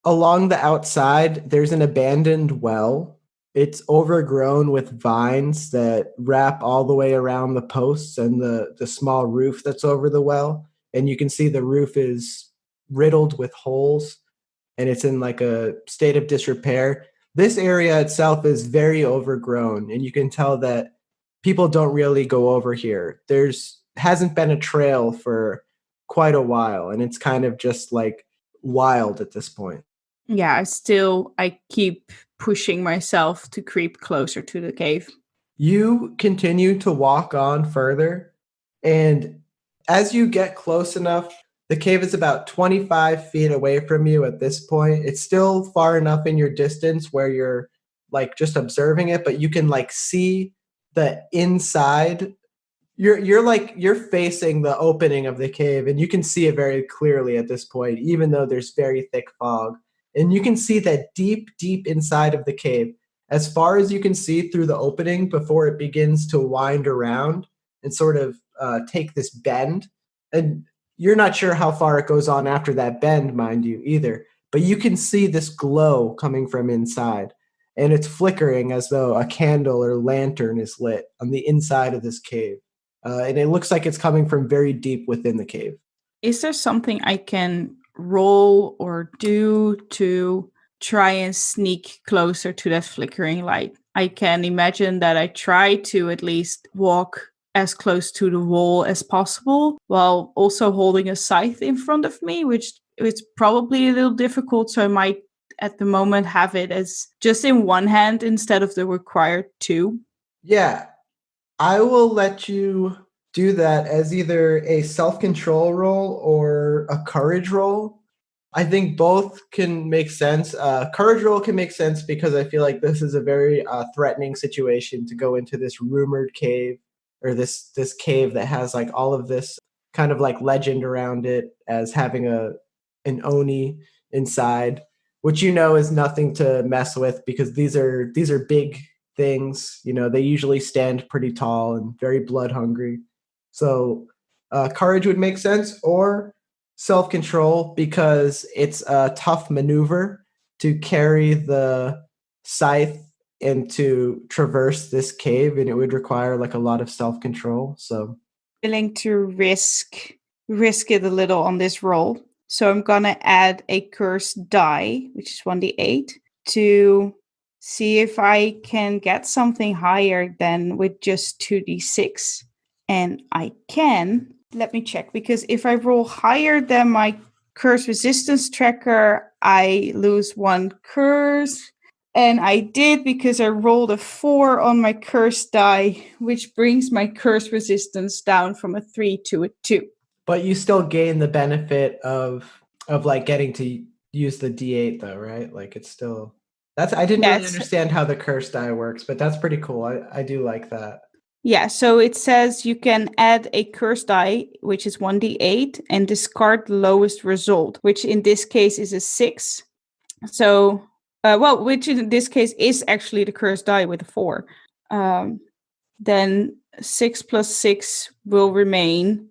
along the outside, there's an abandoned well. It's overgrown with vines that wrap all the way around the posts and the small roof that's over the well. And you can see the roof is riddled with holes, and it's in like a state of disrepair. This area itself is very overgrown, and you can tell that people don't really go over here. Hasn't been a trail for quite a while, and it's kind of just like wild at this point. Yeah, I keep pushing myself to creep closer to the cave. You continue to walk on further, and as you get close enough, the cave is about 25 feet away from you at this point. It's still far enough in your distance where you're like just observing it, but you can like see the inside. You're facing the opening of the cave, and you can see it very clearly at this point, even though there's very thick fog. And you can see that deep inside of the cave, as far as you can see through the opening before it begins to wind around and sort of take this bend. And you're not sure how far it goes on after that bend, mind you, either. But you can see this glow coming from inside, and it's flickering as though a candle or lantern is lit on the inside of this cave. And it looks like it's coming from very deep within the cave. Is there something I can roll or do to try and sneak closer to that flickering light? I can imagine that I try to at least walk as close to the wall as possible while also holding a scythe in front of me, which is probably a little difficult. So I might at the moment have it as just in one hand instead of the required two. Yeah, I will let you do that as either a self-control roll or a courage roll. I think both can make sense. Courage roll can make sense because I feel like this is a very threatening situation to go into this rumored cave, or this cave that has like all of this kind of like legend around it as having an oni inside, which you know is nothing to mess with because these are big things. You know, they usually stand pretty tall and very blood hungry. So courage would make sense, or self-control, because it's a tough maneuver to carry the scythe and to traverse this cave, and it would require like a lot of self-control. So Willing to risk it a little on this roll. So I'm gonna add a cursed die, which is 1d8, to see if I can get something higher than with just 2d6. And I can. Let me check, because if I roll higher than my curse resistance tracker, I lose one curse. And I did, because I rolled a 4 on my curse die, which brings my curse resistance down from a 3 to a 2. but you still gain the benefit of like getting to use the D8 though, right? Like it's still I didn't really understand how the curse die works, but that's pretty cool. I do like that. Yeah, so it says you can add a curse die, which is 1d8, and discard the lowest result, which in this case is a 6. So, which in this case is actually the curse die with a 4. Then 6 plus 6 will remain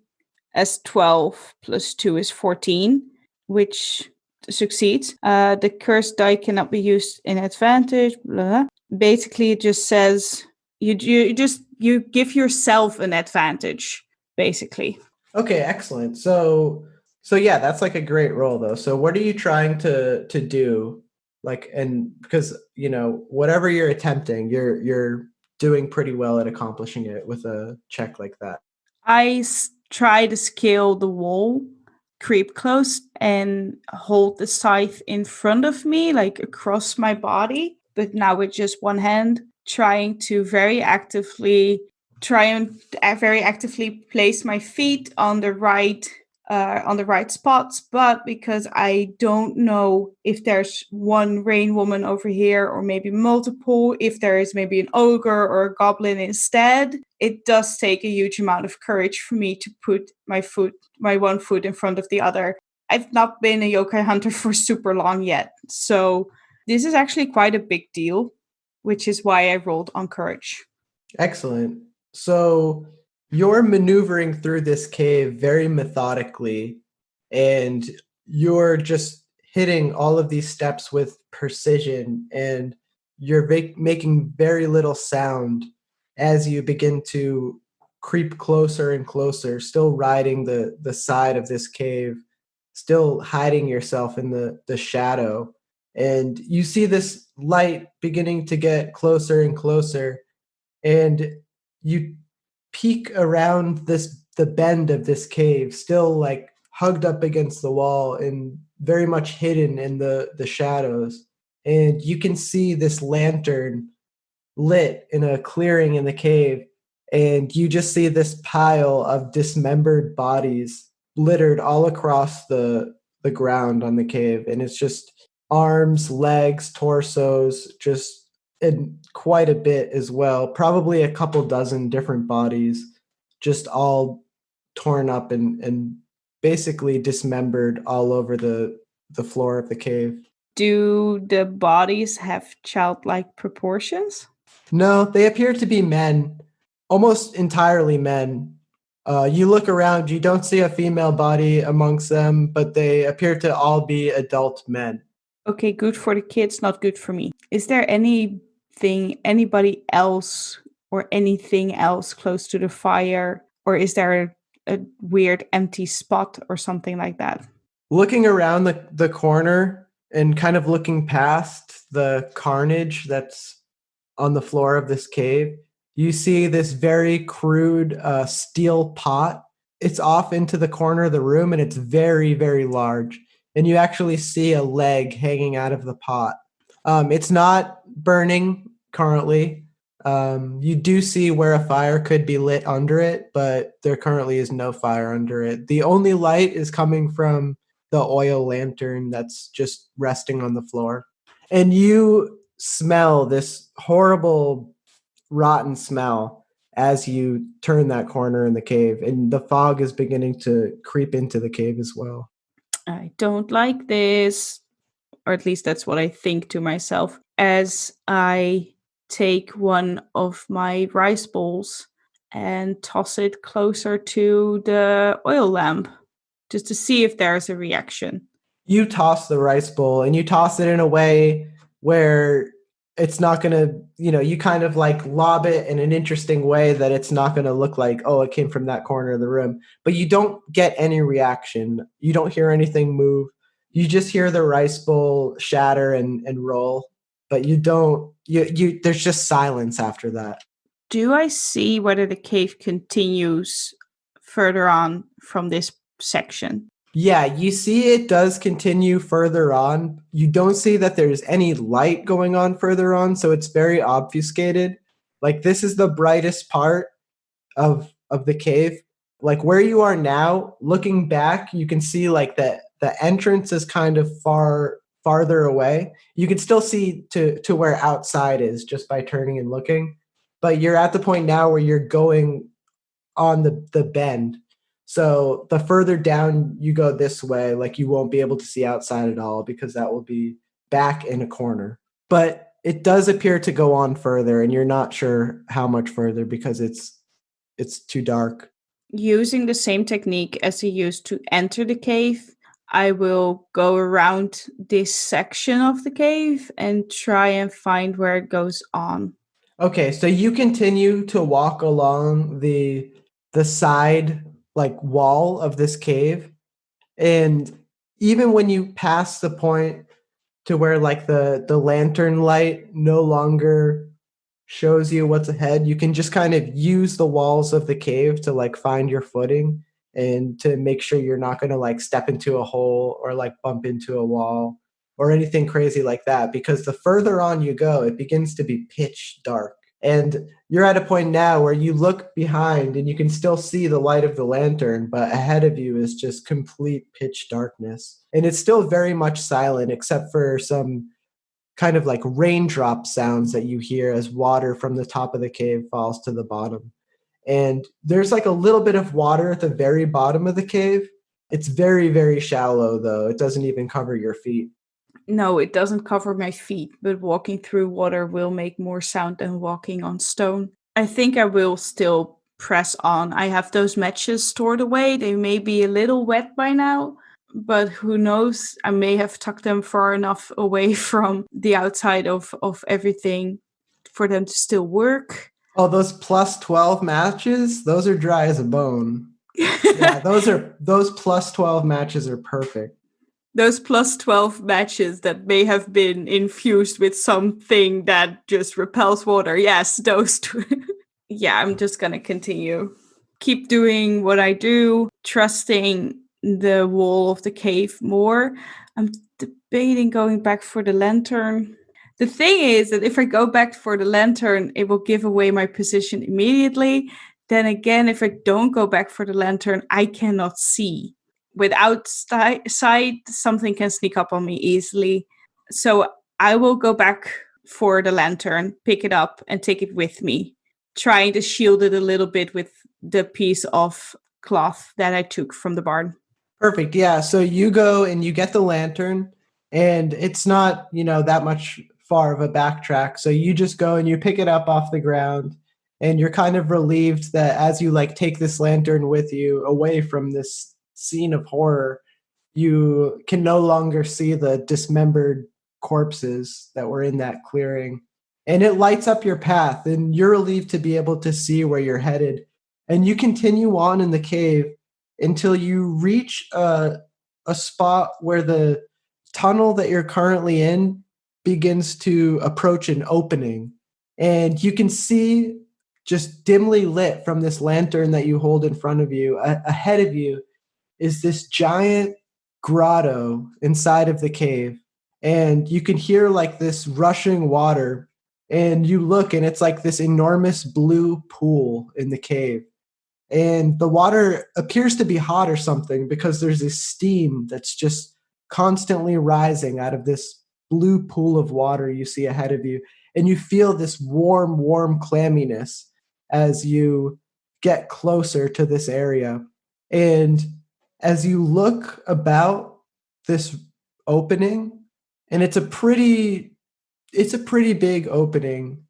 as 12 plus 2 is 14, which succeeds. The curse die cannot be used in advantage. Blah. Basically, it just says you give yourself an advantage, basically. Okay, excellent. So yeah, that's like a great roll though. So what are you trying to do? Like, and because you know whatever you're attempting, you're doing pretty well at accomplishing it with a check like that. I try to scale the wall, creep close, and hold the scythe in front of me, like across my body, but now with just one hand, trying to very actively place my feet on the right spots. But because I don't know if there's one rain woman over here or maybe multiple, if there is maybe an ogre or a goblin instead, it does take a huge amount of courage for me to put my one foot in front of the other. I've not been a yokai hunter for super long yet, so this is actually quite a big deal, which is why I rolled on courage. Excellent. So you're maneuvering through this cave very methodically, and you're just hitting all of these steps with precision, and you're making very little sound as you begin to creep closer and closer, still riding the side of this cave, still hiding yourself in the shadow. And you see this light beginning to get closer and closer, and you peek around the bend of this cave, still like hugged up against the wall and very much hidden in the shadows. And you can see this lantern lit in a clearing in the cave, and you just see this pile of dismembered bodies littered all across the ground on the cave, and it's just arms, legs, torsos, just and quite a bit as well. Probably a couple dozen different bodies, just all torn up and basically dismembered all over the floor of the cave. Do the bodies have childlike proportions? No, they appear to be men, almost entirely men. You look around, you don't see a female body amongst them, but they appear to all be adult men. Okay, good for the kids, not good for me. Is there anybody else or anything else close to the fire? Or is there a weird empty spot or something like that? Looking around the corner and kind of looking past the carnage that's on the floor of this cave, you see this very crude steel pot. It's off into the corner of the room, and it's very, very large. And you actually see a leg hanging out of the pot. It's not burning currently. You do see where a fire could be lit under it, but there currently is no fire under it. The only light is coming from the oil lantern that's just resting on the floor. And you smell this horrible, rotten smell as you turn that corner in the cave, and the fog is beginning to creep into the cave as well. I don't like this, or at least that's what I think to myself, as I take one of my rice balls and toss it closer to the oil lamp just to see if there's a reaction. You toss the rice bowl, and you toss it in a way where it's not going to, you kind of like lob it in an interesting way that it's not going to look like, oh, it came from that corner of the room. But you don't get any reaction. You don't hear anything move. You just hear the rice bowl shatter and roll. But you don't, there's just silence after that. Do I see whether the cave continues further on from this section? Yeah, you see it does continue further on. You don't see that there's any light going on further on, so it's very obfuscated. Like, this is the brightest part of the cave. Like, where you are now, looking back, you can see like the entrance is kind of farther away. You can still see to where outside is just by turning and looking. But you're at the point now where you're going on the bend. So the further down you go this way, like, you won't be able to see outside at all because that will be back in a corner. But it does appear to go on further, and you're not sure how much further because it's too dark. Using the same technique as he used to enter the cave, I will go around this section of the cave and try and find where it goes on. Okay, so you continue to walk along the side like wall of this cave, and even when you pass the point to where like the lantern light no longer shows you what's ahead, you can just kind of use the walls of the cave to like find your footing and to make sure you're not going to like step into a hole or like bump into a wall or anything crazy like that, because the further on you go, it begins to be pitch dark. And you're at a point now where you look behind and you can still see the light of the lantern, but ahead of you is just complete pitch darkness. And it's still very much silent except for some kind of like raindrop sounds that you hear as water from the top of the cave falls to the bottom. And there's like a little bit of water at the very bottom of the cave. It's very, very shallow, though. It doesn't even cover your feet. No, it doesn't cover my feet, but walking through water will make more sound than walking on stone. I think I will still press on. I have those matches stored away. They may be a little wet by now, but who knows? I may have tucked them far enough away from the outside of everything for them to still work. Oh, those plus 12 matches, those are dry as a bone. Yeah, those plus 12 matches are perfect. Those plus 12 matches that may have been infused with something that just repels water. Yes, those two. Yeah, I'm just going to continue. Keep doing what I do, trusting the wall of the cave more. I'm debating going back for the lantern. The thing is that if I go back for the lantern, it will give away my position immediately. Then again, if I don't go back for the lantern, I cannot see. Without sight, something can sneak up on me easily. So I will go back for the lantern, pick it up, and take it with me, trying to shield it a little bit with the piece of cloth that I took from the barn. Perfect. Yeah. So you go and you get the lantern, and it's not, that much far of a backtrack. So you just go and you pick it up off the ground, and you're kind of relieved that as you take this lantern with you away from this scene of horror, you can no longer see the dismembered corpses that were in that clearing. And it lights up your path, and you're relieved to be able to see where you're headed. And you continue on in the cave until you reach a spot where the tunnel that you're currently in begins to approach an opening. And you can see, just dimly lit from this lantern that you hold in front of you, ahead of you is this giant grotto inside of the cave. And you can hear this rushing water. And you look, and it's this enormous blue pool in the cave. And the water appears to be hot or something, because there's this steam that's just constantly rising out of this blue pool of water you see ahead of you. And you feel this warm clamminess as you get closer to this area. And as you look about this opening, and it's a pretty big opening.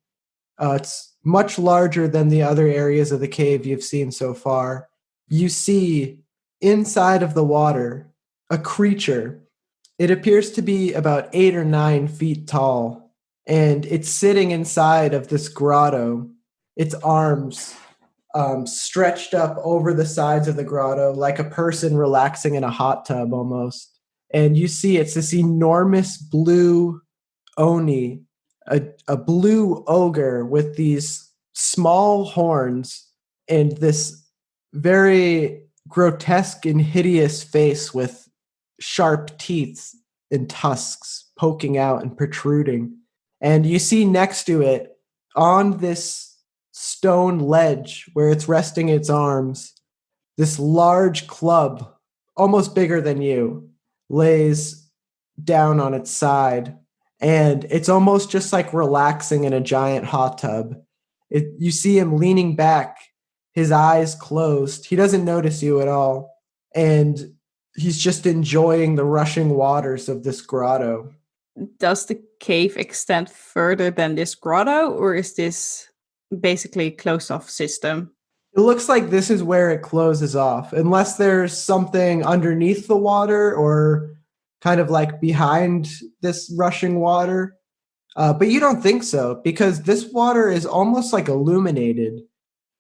It's much larger than the other areas of the cave you've seen so far. You see inside of the water a creature. It appears to be about 8 or 9 feet tall, and it's sitting inside of this grotto. Its arms stretched up over the sides of the grotto like a person relaxing in a hot tub almost. And you see it's this enormous blue oni, a blue ogre with these small horns and this very grotesque and hideous face with sharp teeth and tusks poking out and protruding. And you see next to it, on this stone ledge where it's resting its arms, this large club, almost bigger than you, lays down on its side. And it's almost just relaxing in a giant hot tub. You see him leaning back, his eyes closed. He doesn't notice you at all. And he's just enjoying the rushing waters of this grotto. Does the cave extend further than this grotto, or is this basically a closed-off system? It looks like this is where it closes off, unless there's something underneath the water or kind of behind this rushing water. But you don't think so, because this water is almost illuminated.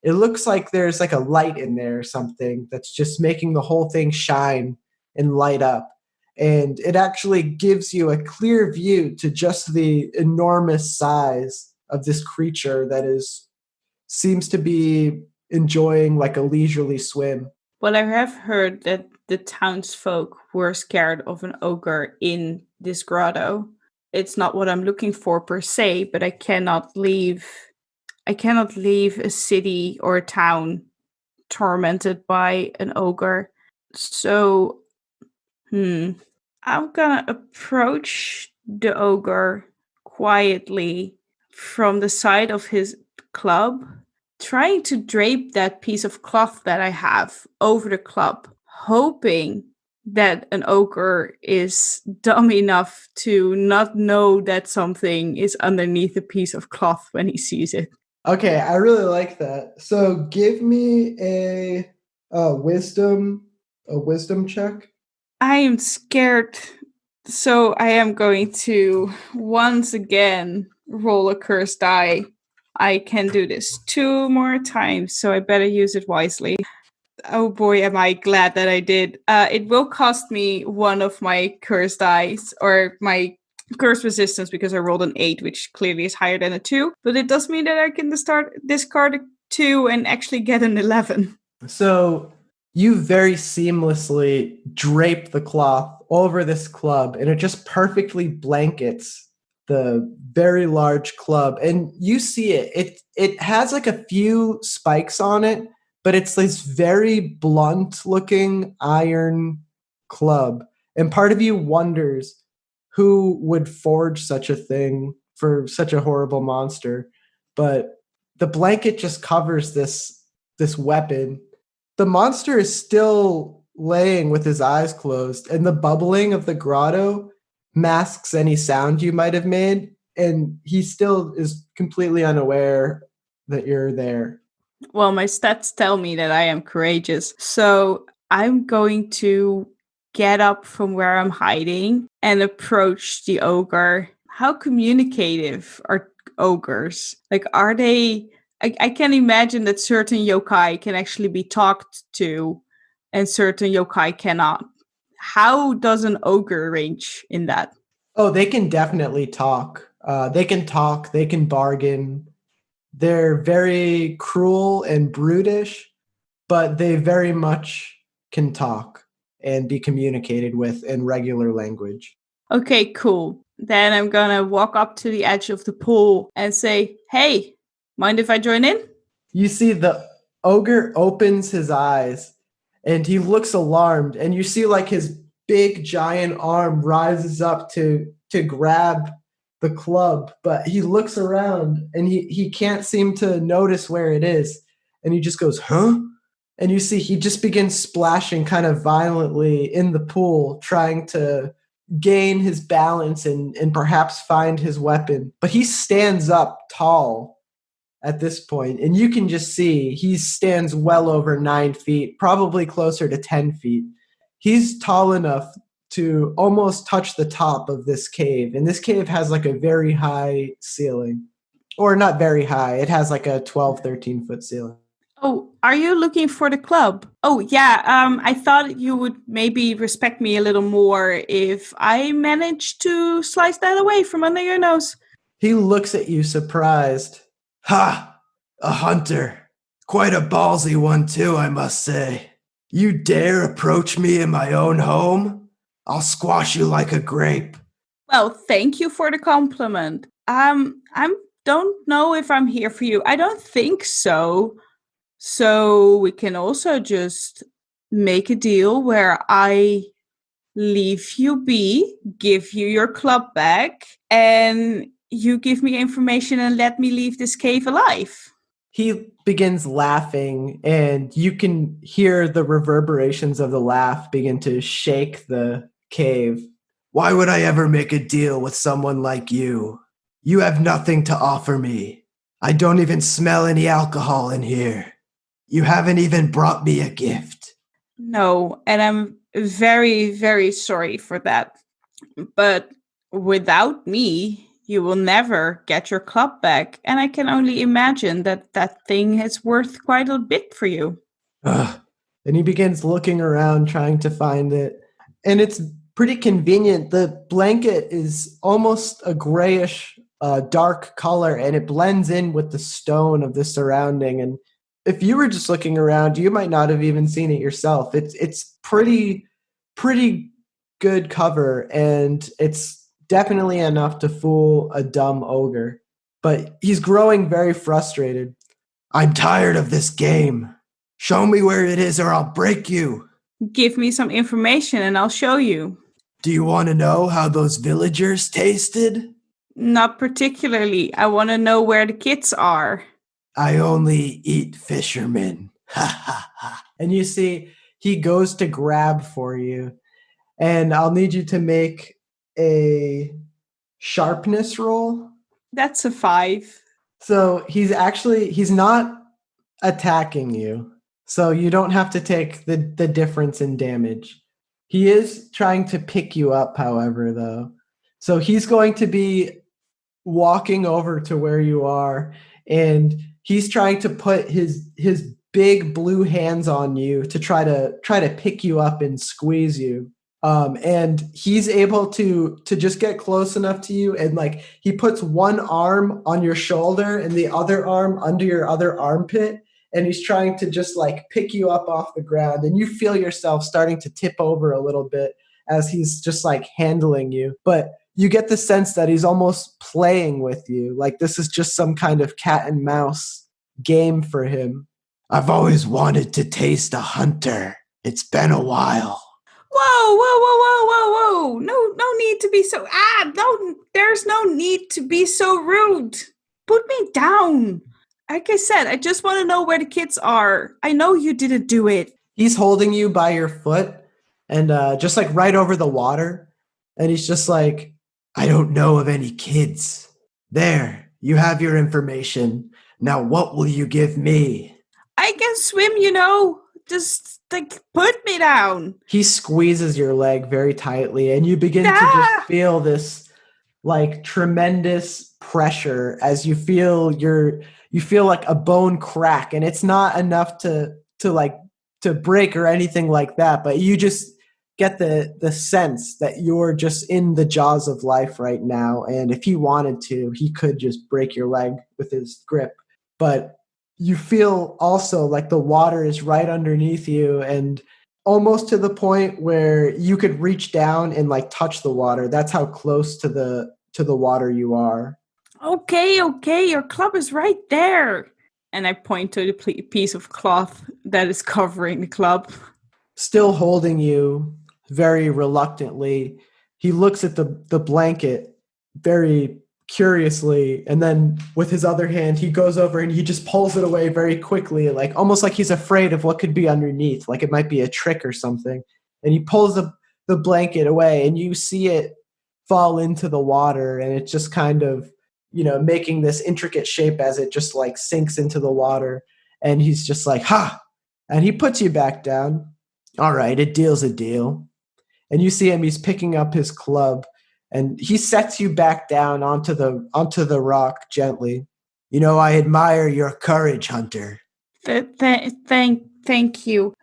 It looks like there's a light in there or something that's just making the whole thing shine and light up. And it actually gives you a clear view to just the enormous size of this creature that seems to be enjoying a leisurely swim. Well, I have heard that the townsfolk were scared of an ogre in this grotto. It's not what I'm looking for per se, but I cannot leave a city or a town tormented by an ogre. So, I'm gonna approach the ogre quietly from the side of his club, trying to drape that piece of cloth that I have over the club, hoping that an ogre is dumb enough to not know that something is underneath a piece of cloth when he sees it. Okay, I really like that. So give me a wisdom check. I am scared, so I am going to once again roll a cursed die. I can do this 2 more times, so I better use it wisely. Oh boy, am I glad that I did. It will cost me one of my cursed dice, or my curse resistance, because I rolled an 8, which clearly is higher than a 2. But it does mean that I can discard a 2 and actually get an 11. So you very seamlessly drape the cloth over this club, and it just perfectly blankets the very large club, and you see it has like a few spikes on it, but it's this very blunt looking iron club. And part of you wonders who would forge such a thing for such a horrible monster. But the blanket just covers this weapon. The monster is still laying with his eyes closed, and the bubbling of the grotto masks any sound you might have made, and he still is completely unaware that you're there. Well, my stats tell me that I am courageous, so I'm going to get up from where I'm hiding and approach the ogre. How communicative are ogres? Like, are they... I can imagine that certain yokai can actually be talked to and certain yokai cannot. How does an ogre range in that? Oh, they can definitely talk. They can bargain. They're very cruel and brutish, but they very much can talk and be communicated with in regular language. Okay, cool. Then I'm gonna walk up to the edge of the pool and say, hey, mind if I join in? You see the ogre opens his eyes and he looks alarmed, and you see like his big giant arm rises up to grab the club, but he looks around and he can't seem to notice where it is, and he just goes, huh? And you see he just begins splashing kind of violently in the pool, trying to gain his balance and perhaps find his weapon. But he stands up tall at this point, and you can just see he stands well over 9 feet, probably closer to 10 feet. He's tall enough to almost touch the top of this cave, and this cave has like a very high ceiling, or not very high. It has like a 12, 13 foot ceiling. Oh, are you looking for the club? Oh, yeah. I thought you would maybe respect me a little more if I managed to slice that away from under your nose. He looks at you surprised. Ha! A hunter. Quite a ballsy one, too, I must say. You dare approach me in my own home? I'll squash you like a grape. Well, thank you for the compliment. I don't know if I'm here for you. I don't think so. So we can also just make a deal where I leave you be, give you your club back, and you give me information and let me leave this cave alive. He begins laughing, and you can hear the reverberations of the laugh begin to shake the cave. Why would I ever make a deal with someone like you? You have nothing to offer me. I don't even smell any alcohol in here. You haven't even brought me a gift. No, and I'm very, very sorry for that. But without me, you will never get your club back. And I can only imagine that that thing is worth quite a bit for you. Ugh. And he begins looking around, trying to find it. And it's pretty convenient. The blanket is almost a grayish, dark color, and it blends in with the stone of the surrounding. And if you were just looking around, you might not have even seen it yourself. It's pretty good cover, and it's definitely enough to fool a dumb ogre. But he's growing very frustrated. I'm tired of this game. Show me where it is or I'll break you. Give me some information and I'll show you. Do you want to know how those villagers tasted? Not particularly. I want to know where the kids are. I only eat fishermen. Ha ha ha. And you see, he goes to grab for you. And I'll need you to make a sharpness roll. That's a 5. So he's not attacking you. So you don't have to take the difference in damage. He is trying to pick you up, however, though. So he's going to be walking over to where you are, and he's trying to put his big blue hands on you to try to pick you up and squeeze you. And he's able to just get close enough to you, and like he puts one arm on your shoulder and the other arm under your other armpit, and he's trying to just like pick you up off the ground, and you feel yourself starting to tip over a little bit as he's just like handling you. But you get the sense that he's almost playing with you. Like this is just some kind of cat and mouse game for him. I've always wanted to taste a hunter. It's been a while. Whoa, whoa, whoa, whoa, whoa, whoa. No need to be so, no, there's no need to be so rude. Put me down. Like I said, I just want to know where the kids are. I know you didn't do it. He's holding you by your foot and just like right over the water. And he's just like, I don't know of any kids. There, you have your information. Now, what will you give me? I can swim, Just like put me down. He squeezes your leg very tightly, and you begin to just feel this like tremendous pressure as you feel like a bone crack, and it's not enough to break or anything like that, but you just get the sense that you're just in the jaws of life right now, and if he wanted to, he could just break your leg with his grip. But you feel also like the water is right underneath you and almost to the point where you could reach down and like touch the water. That's how close to the water you are. Okay, your club is right there. And I point to the piece of cloth that is covering the club. Still holding you very reluctantly, he looks at the blanket very curiously, and then with his other hand he goes over and he just pulls it away very quickly, like almost like he's afraid of what could be underneath, like it might be a trick or something. And he pulls the blanket away, and you see it fall into the water, and it's just kind of making this intricate shape as it just like sinks into the water. And he's just like, ha, and he puts you back down. All right, a deal's a deal. And you see him, he's picking up his club, and he sets you back down onto the rock gently. I admire your courage, Hunter. Thank you.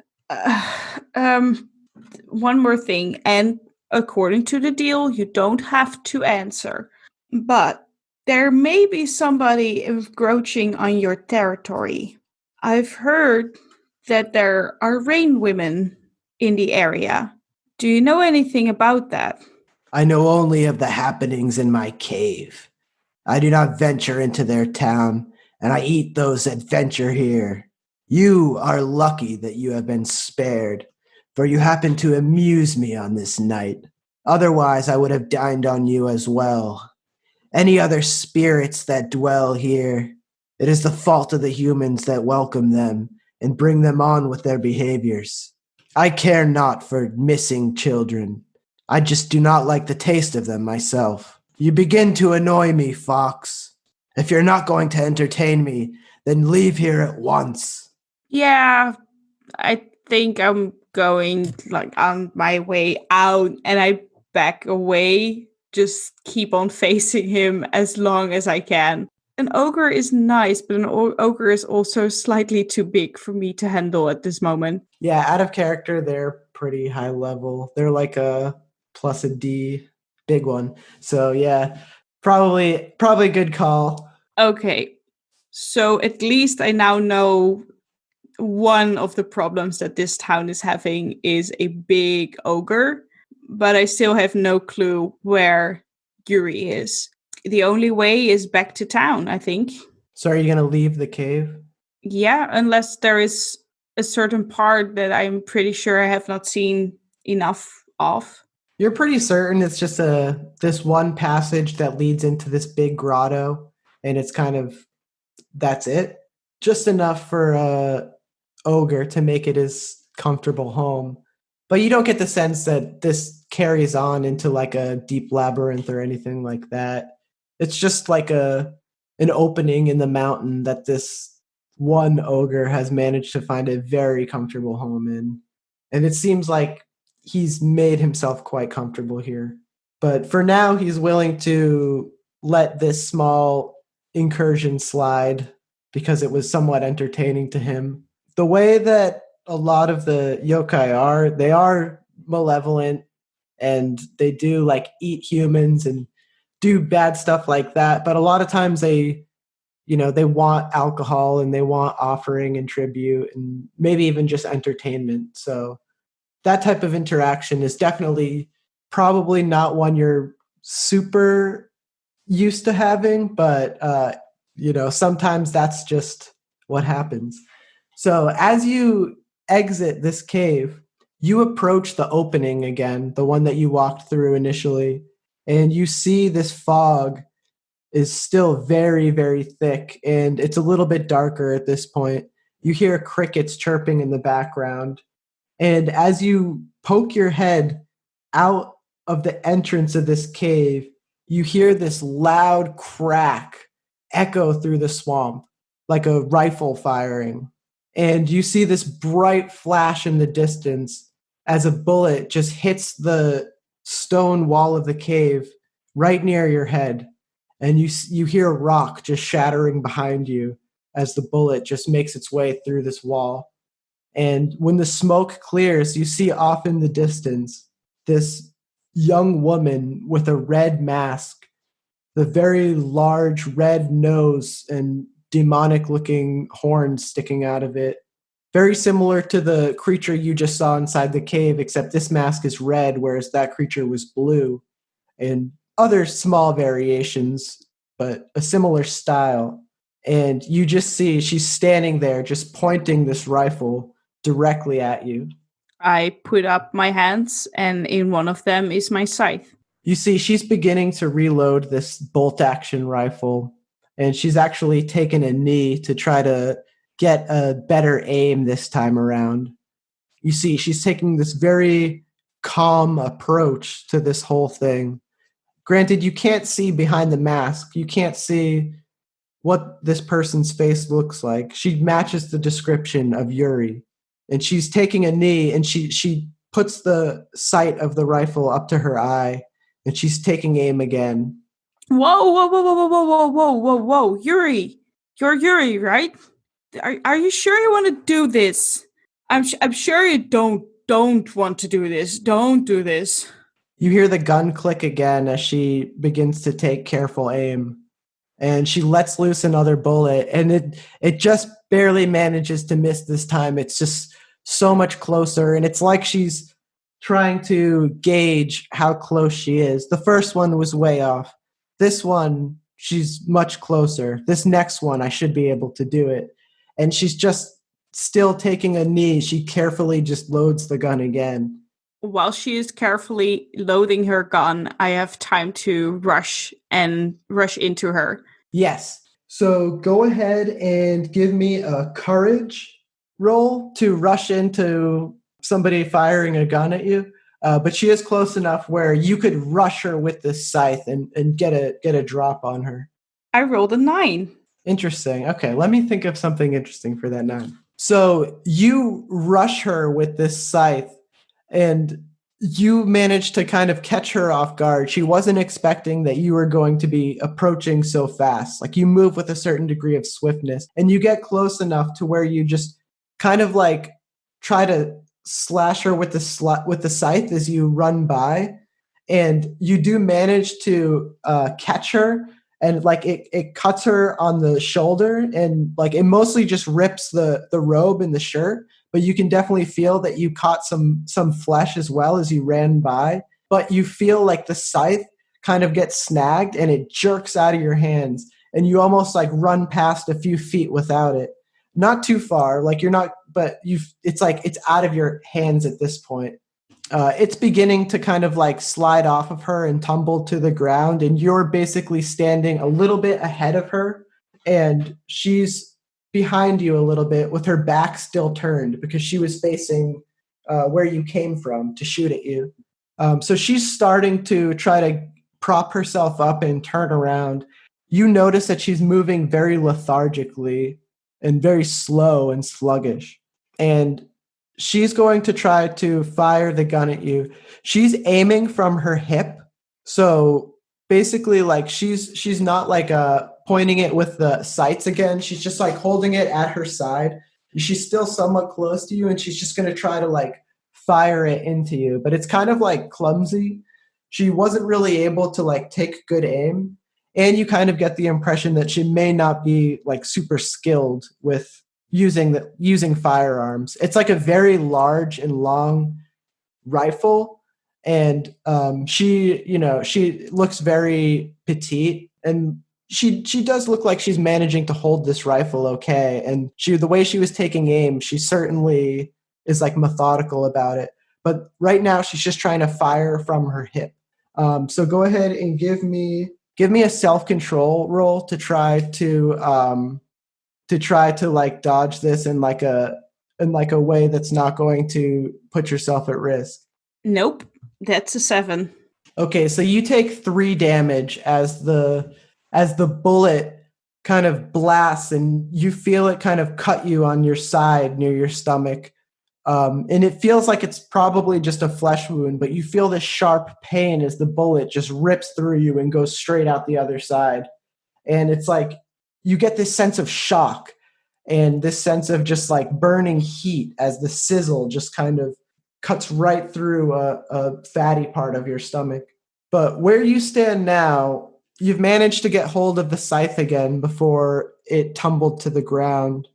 One more thing, and according to the deal, you don't have to answer. But there may be somebody encroaching on your territory. I've heard that there are rain women in the area. Do you know anything about that? I know only of the happenings in my cave. I do not venture into their town, and I eat those that venture here. You are lucky that you have been spared, for you happen to amuse me on this night. Otherwise, I would have dined on you as well. Any other spirits that dwell here, it is the fault of the humans that welcome them and bring them on with their behaviors. I care not for missing children. I just do not like the taste of them myself. You begin to annoy me, Fox. If you're not going to entertain me, then leave here at once. Yeah, I think I'm going on my way out, and I back away, just keep on facing him as long as I can. An ogre is nice, but an ogre is also slightly too big for me to handle at this moment. Yeah, out of character, they're pretty high level. They're like a plus a D, big one. So yeah, probably a good call. Okay, so at least I now know one of the problems that this town is having is a big ogre, but I still have no clue where Yuri is. The only way is back to town, I think. So are you going to leave the cave? Yeah, unless there is a certain part that I'm pretty sure I have not seen enough of. You're pretty certain it's just this one passage that leads into this big grotto, and it's kind of, that's it. Just enough for a ogre to make it his comfortable home. But you don't get the sense that this carries on into like a deep labyrinth or anything like that. It's just like an opening in the mountain that this one ogre has managed to find a very comfortable home in. And it seems like he's made himself quite comfortable here. But for now, he's willing to let this small incursion slide because it was somewhat entertaining to him. The way that a lot of the yokai they are malevolent, and they do like eat humans and do bad stuff like that. But a lot of times they want alcohol and they want offering and tribute and maybe even just entertainment. So that type of interaction is definitely probably not one you're super used to having, but sometimes that's just what happens. So as you exit this cave, you approach the opening again, the one that you walked through initially, and you see this fog is still very, very thick, and it's a little bit darker at this point. You hear crickets chirping in the background, and as you poke your head out of the entrance of this cave, you hear this loud crack echo through the swamp, like a rifle firing. And you see this bright flash in the distance as a bullet just hits the stone wall of the cave right near your head. And you hear a rock just shattering behind you as the bullet just makes its way through this wall. And when the smoke clears, you see off in the distance this young woman with a red mask, the very large red nose and demonic looking horns sticking out of it. Very similar to the creature you just saw inside the cave, except this mask is red, whereas that creature was blue. And other small variations, but a similar style. And you just see she's standing there just pointing this rifle directly at you. I put up my hands, and in one of them is my scythe. You see she's beginning to reload this bolt-action rifle, and she's actually taken a knee to try to get a better aim this time around. You see she's taking this very calm approach to this whole thing. Granted, you can't see behind the mask. You can't see what this person's face looks like. She matches the description of Yuri. And she's taking a knee, and she puts the sight of the rifle up to her eye, and she's taking aim again. Whoa, whoa, whoa, whoa, whoa, whoa, whoa, whoa, whoa, whoa. Yuri. You're Yuri, right? Are you sure you want to do this? I'm sure you don't want to do this. Don't do this. You hear the gun click again as she begins to take careful aim. And she lets loose another bullet, and it just barely manages to miss this time. It's just so much closer, and it's like she's trying to gauge how close she is. The first one was way off. This one, she's much closer. This next one, I should be able to do it. And she's just still taking a knee. She carefully just loads the gun again. While she is carefully loading her gun, I have time to rush into her. Yes. So go ahead and give me a courage roll to rush into somebody firing a gun at you. But she is close enough where you could rush her with this scythe and get a drop on her. I rolled a 9. Interesting. Okay, let me think of something interesting for that 9. So you rush her with this scythe, and you managed to kind of catch her off guard. She wasn't expecting that you were going to be approaching so fast. Like, you move with a certain degree of swiftness, and you get close enough to where you just kind of like try to slash her with the scythe as you run by, and you do manage to catch her. And like it cuts her on the shoulder, and like it mostly just rips the robe and the shirt, but you can definitely feel that you caught some flesh as well as you ran by. But you feel like the scythe kind of gets snagged and it jerks out of your hands, and you almost like run past a few feet without it. Not too far, like you're not, but it's like it's out of your hands at this point. It's beginning to kind of like slide off of her and tumble to the ground, and you're basically standing a little bit ahead of her, and she's behind you a little bit with her back still turned because she was facing where you came from to shoot at you. So she's starting to try to prop herself up and turn around. You notice that she's moving very lethargically and very slow and sluggish. And she's going to try to fire the gun at you. She's aiming from her hip. So basically, like she's not like pointing it with the sights again. She's just like holding it at her side. She's still somewhat close to you, and she's just going to try to like fire it into you. But it's kind of like clumsy. She wasn't really able to like take good aim. And you kind of get the impression that she may not be like super skilled with using firearms. It's like a very large and long rifle, And she looks very petite, and she does look like she's managing to hold this rifle okay. And the way she was taking aim, she certainly is like methodical about it. But right now she's just trying to fire from her hip. So go ahead and give me a self-control roll to try to like dodge this in like a way that's not going to put yourself at risk. Nope, that's a 7. Okay, so you take 3 damage as the bullet kind of blasts, and you feel it kind of cut you on your side near your stomach. And it feels like it's probably just a flesh wound, but you feel this sharp pain as the bullet just rips through you and goes straight out the other side. And it's like you get this sense of shock and this sense of just like burning heat as the sizzle just kind of cuts right through a fatty part of your stomach. But where you stand now, you've managed to get hold of the scythe again before it tumbled to the ground.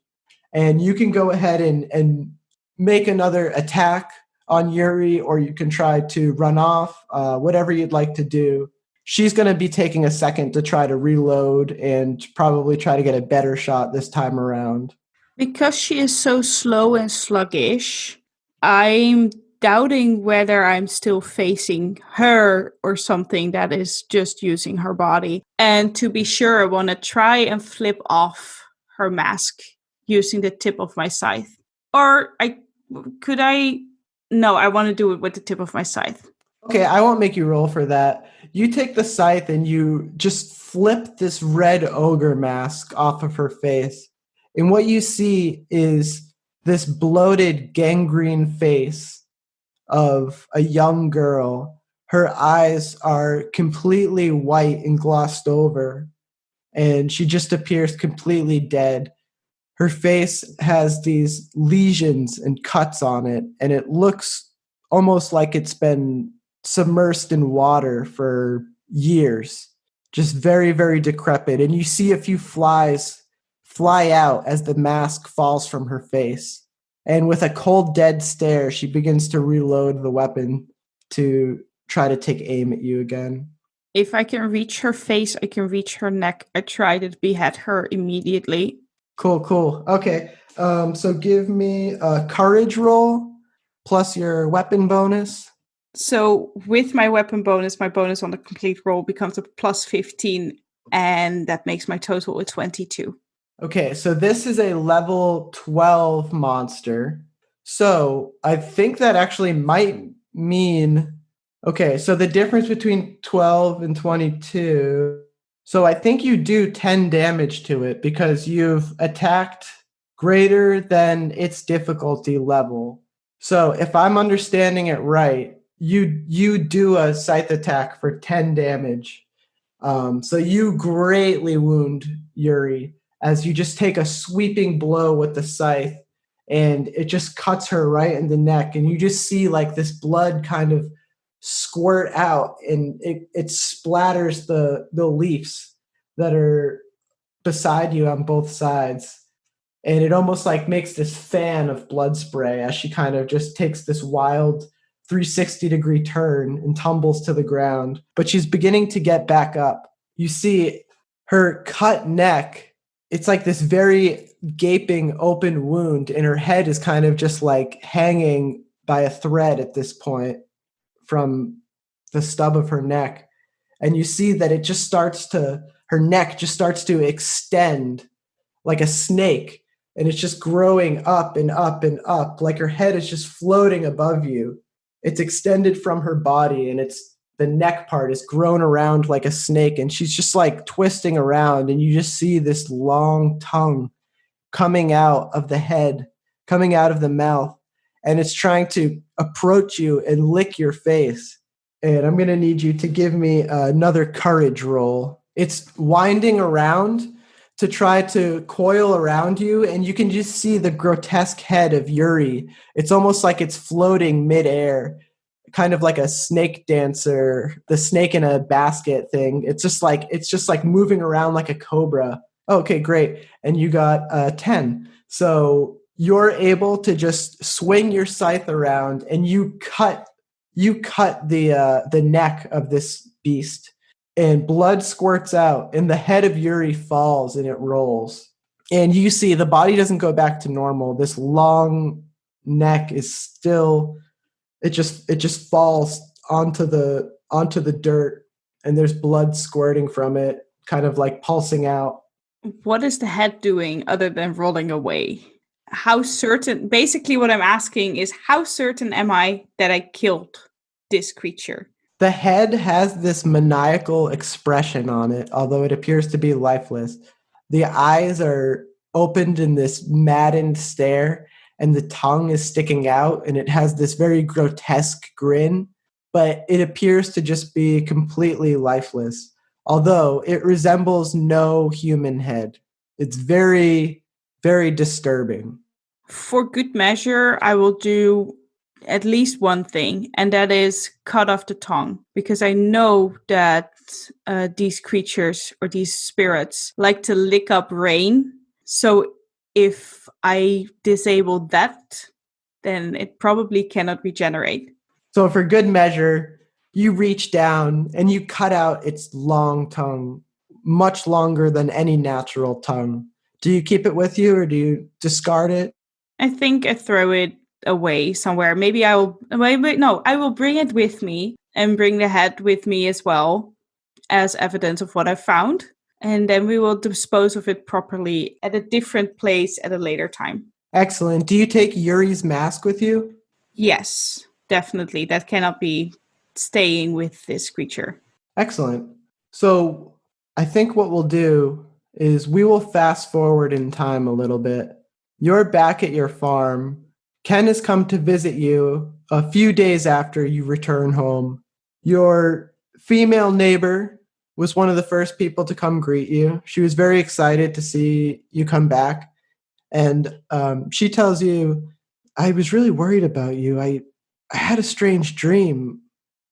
And you can go ahead and make another attack on Yuri, or you can try to run off, whatever you'd like to do. She's going to be taking a second to try to reload and probably try to get a better shot this time around. Because she is so slow and sluggish, I'm doubting whether I'm still facing her or something that is just using her body. And to be sure, I want to try and flip off her mask using the tip of my scythe. Or No, I want to do it with the tip of my scythe. Okay, I won't make you roll for that. You take the scythe and you just flip this red ogre mask off of her face. And what you see is this bloated, gangrene face of a young girl. Her eyes are completely white and glossed over, and she just appears completely dead. Her face has these lesions and cuts on it, and it looks almost like it's been submersed in water for years. Just very, very decrepit. And you see a few flies fly out as the mask falls from her face. And with a cold, dead stare, she begins to reload the weapon to try to take aim at you again. If I can reach her face, I can reach her neck. I try to behead her immediately. Cool. Okay. So give me a courage roll plus your weapon bonus. So with my weapon bonus, my bonus on the complete roll becomes a plus 15, and that makes my total a 22. Okay, so this is a level 12 monster. So I think that actually might mean... Okay, so the difference between 12 and 22... So I think you do 10 damage to it because you've attacked greater than its difficulty level. So if I'm understanding it right, you do a scythe attack for 10 damage. So you greatly wound Yuri as you just take a sweeping blow with the scythe, and it just cuts her right in the neck, and you just see like this blood kind of squirt out, and it splatters the leaves that are beside you on both sides. And it almost like makes this fan of blood spray as she kind of just takes this wild 360-degree turn and tumbles to the ground. But she's beginning to get back up. You see her cut neck. It's like this very gaping open wound, and her head is kind of just like hanging by a thread at this point from the stub of her neck. And you see that her neck just starts to extend like a snake, and it's just growing up and up and up, like her head is just floating above you. It's extended from her body, and the neck part is grown around like a snake, and she's just like twisting around, and you just see this long tongue coming out of the head, coming out of the mouth, and it's trying to approach you and lick your face. And I'm going to need you to give me another courage roll. It's winding around to try to coil around you, and you can just see the grotesque head of Yuri. It's almost like it's floating midair, kind of like a snake dancer, the snake in a basket thing. It's just like moving around like a cobra. Okay, great. And you got 10. So you're able to just swing your scythe around, and you cut you cut the neck of this beast, and blood squirts out, and the head of Yuri falls and it rolls. And you see the body doesn't go back to normal. This long neck is still, it just falls onto the dirt, and there's blood squirting from it, kind of like pulsing out. What is the head doing other than rolling away? How certain, basically what I'm asking is, how certain am I that I killed this creature? The head has this maniacal expression on it, although it appears to be lifeless. The eyes are opened in this maddened stare, and the tongue is sticking out, and it has this very grotesque grin, but it appears to just be completely lifeless, although it resembles no human head. It's very, very disturbing. For good measure, I will do at least one thing, and that is cut off the tongue, because I know that these creatures or these spirits like to lick up rain. So if I disable that, then it probably cannot regenerate. So for good measure, you reach down and you cut out its long tongue, much longer than any natural tongue. Do you keep it with you, or do you discard it? I think I throw it away somewhere. Maybe I will. No, I will bring it with me and bring the head with me as well as evidence of what I found. And then we will dispose of it properly at a different place at a later time. Excellent. Do you take Yuri's mask with you? Yes, definitely. That cannot be staying with this creature. Excellent. So I think what we'll do is we will fast forward in time a little bit. You're back at your farm. Ken has come to visit you a few days after you return home. Your female neighbor was one of the first people to come greet you. She was very excited to see you come back. And she tells you, I was really worried about you. I had a strange dream.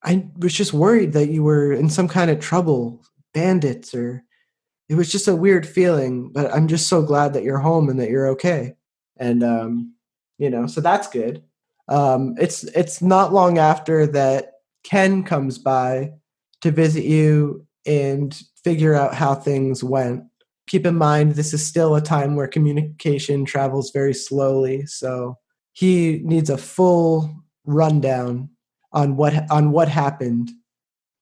I was just worried that you were in some kind of trouble, bandits, or it was just a weird feeling. But I'm just so glad that you're home and that you're okay. And, so that's good. It's not long after that Ken comes by to visit you and figure out how things went. Keep in mind, this is still a time where communication travels very slowly, so he needs a full rundown on what happened.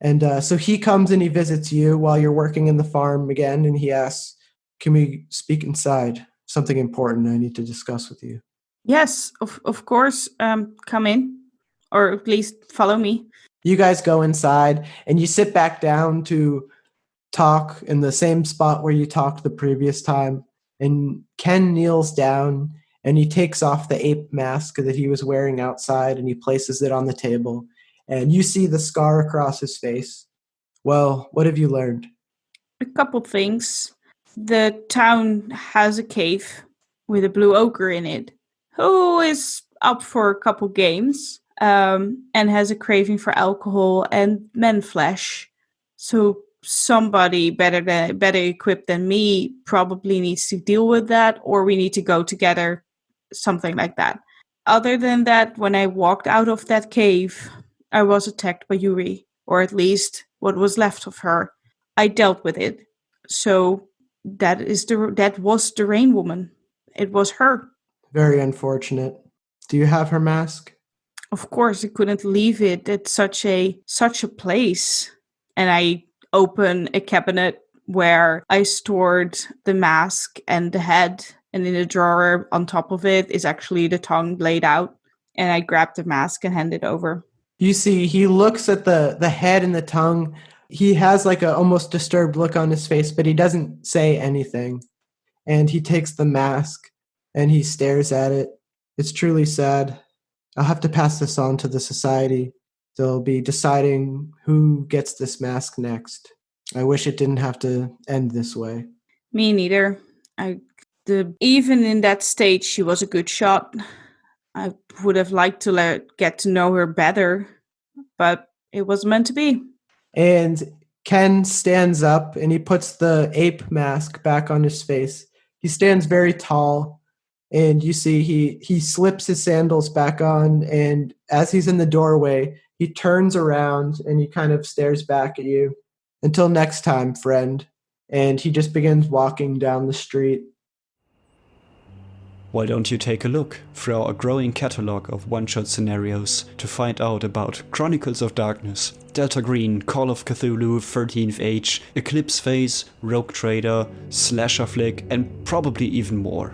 And so he comes and he visits you while you're working in the farm again, and he asks, "Can we speak inside? Something important I need to discuss with you." Yes, of course. Come in, or at least follow me. You guys go inside and you sit back down to talk in the same spot where you talked the previous time. And Ken kneels down and he takes off the ape mask that he was wearing outside and he places it on the table. And you see the scar across his face. Well, what have you learned? A couple things. The town has a cave with a blue ogre in it, who is up for a couple games, and has a craving for alcohol and men flesh. So somebody better equipped than me probably needs to deal with that, or we need to go together, something like that. Other than that, when I walked out of that cave, I was attacked by Yuri, or at least what was left of her. I dealt with it. So that was the Rain Woman. It was her. Very unfortunate. Do you have her mask? Of course, I couldn't leave it at such a place. And I open a cabinet where I stored the mask and the head, and in a drawer on top of it is actually the tongue laid out. And I grab the mask and hand it over. You see, he looks at the head and the tongue. He has like a almost disturbed look on his face, but he doesn't say anything. And he takes the mask and he stares at it. It's truly sad. I'll have to pass this on to the society. They'll be deciding who gets this mask next. I wish it didn't have to end this way. Me neither. Even in that stage, she was a good shot. I would have liked to get to know her better, but it was meant to be. And Ken stands up and he puts the ape mask back on his face. He stands very tall, and you see he slips his sandals back on, and as he's in the doorway, He turns around and he kind of stares back at you. Until next time, friend. And he just begins walking down the street. Why don't you take a look through our growing catalog of one-shot scenarios to find out about Chronicles of Darkness, Delta Green, Call of Cthulhu, 13th Age, Eclipse Phase, Rogue Trader, Slasher Flick, and probably even more.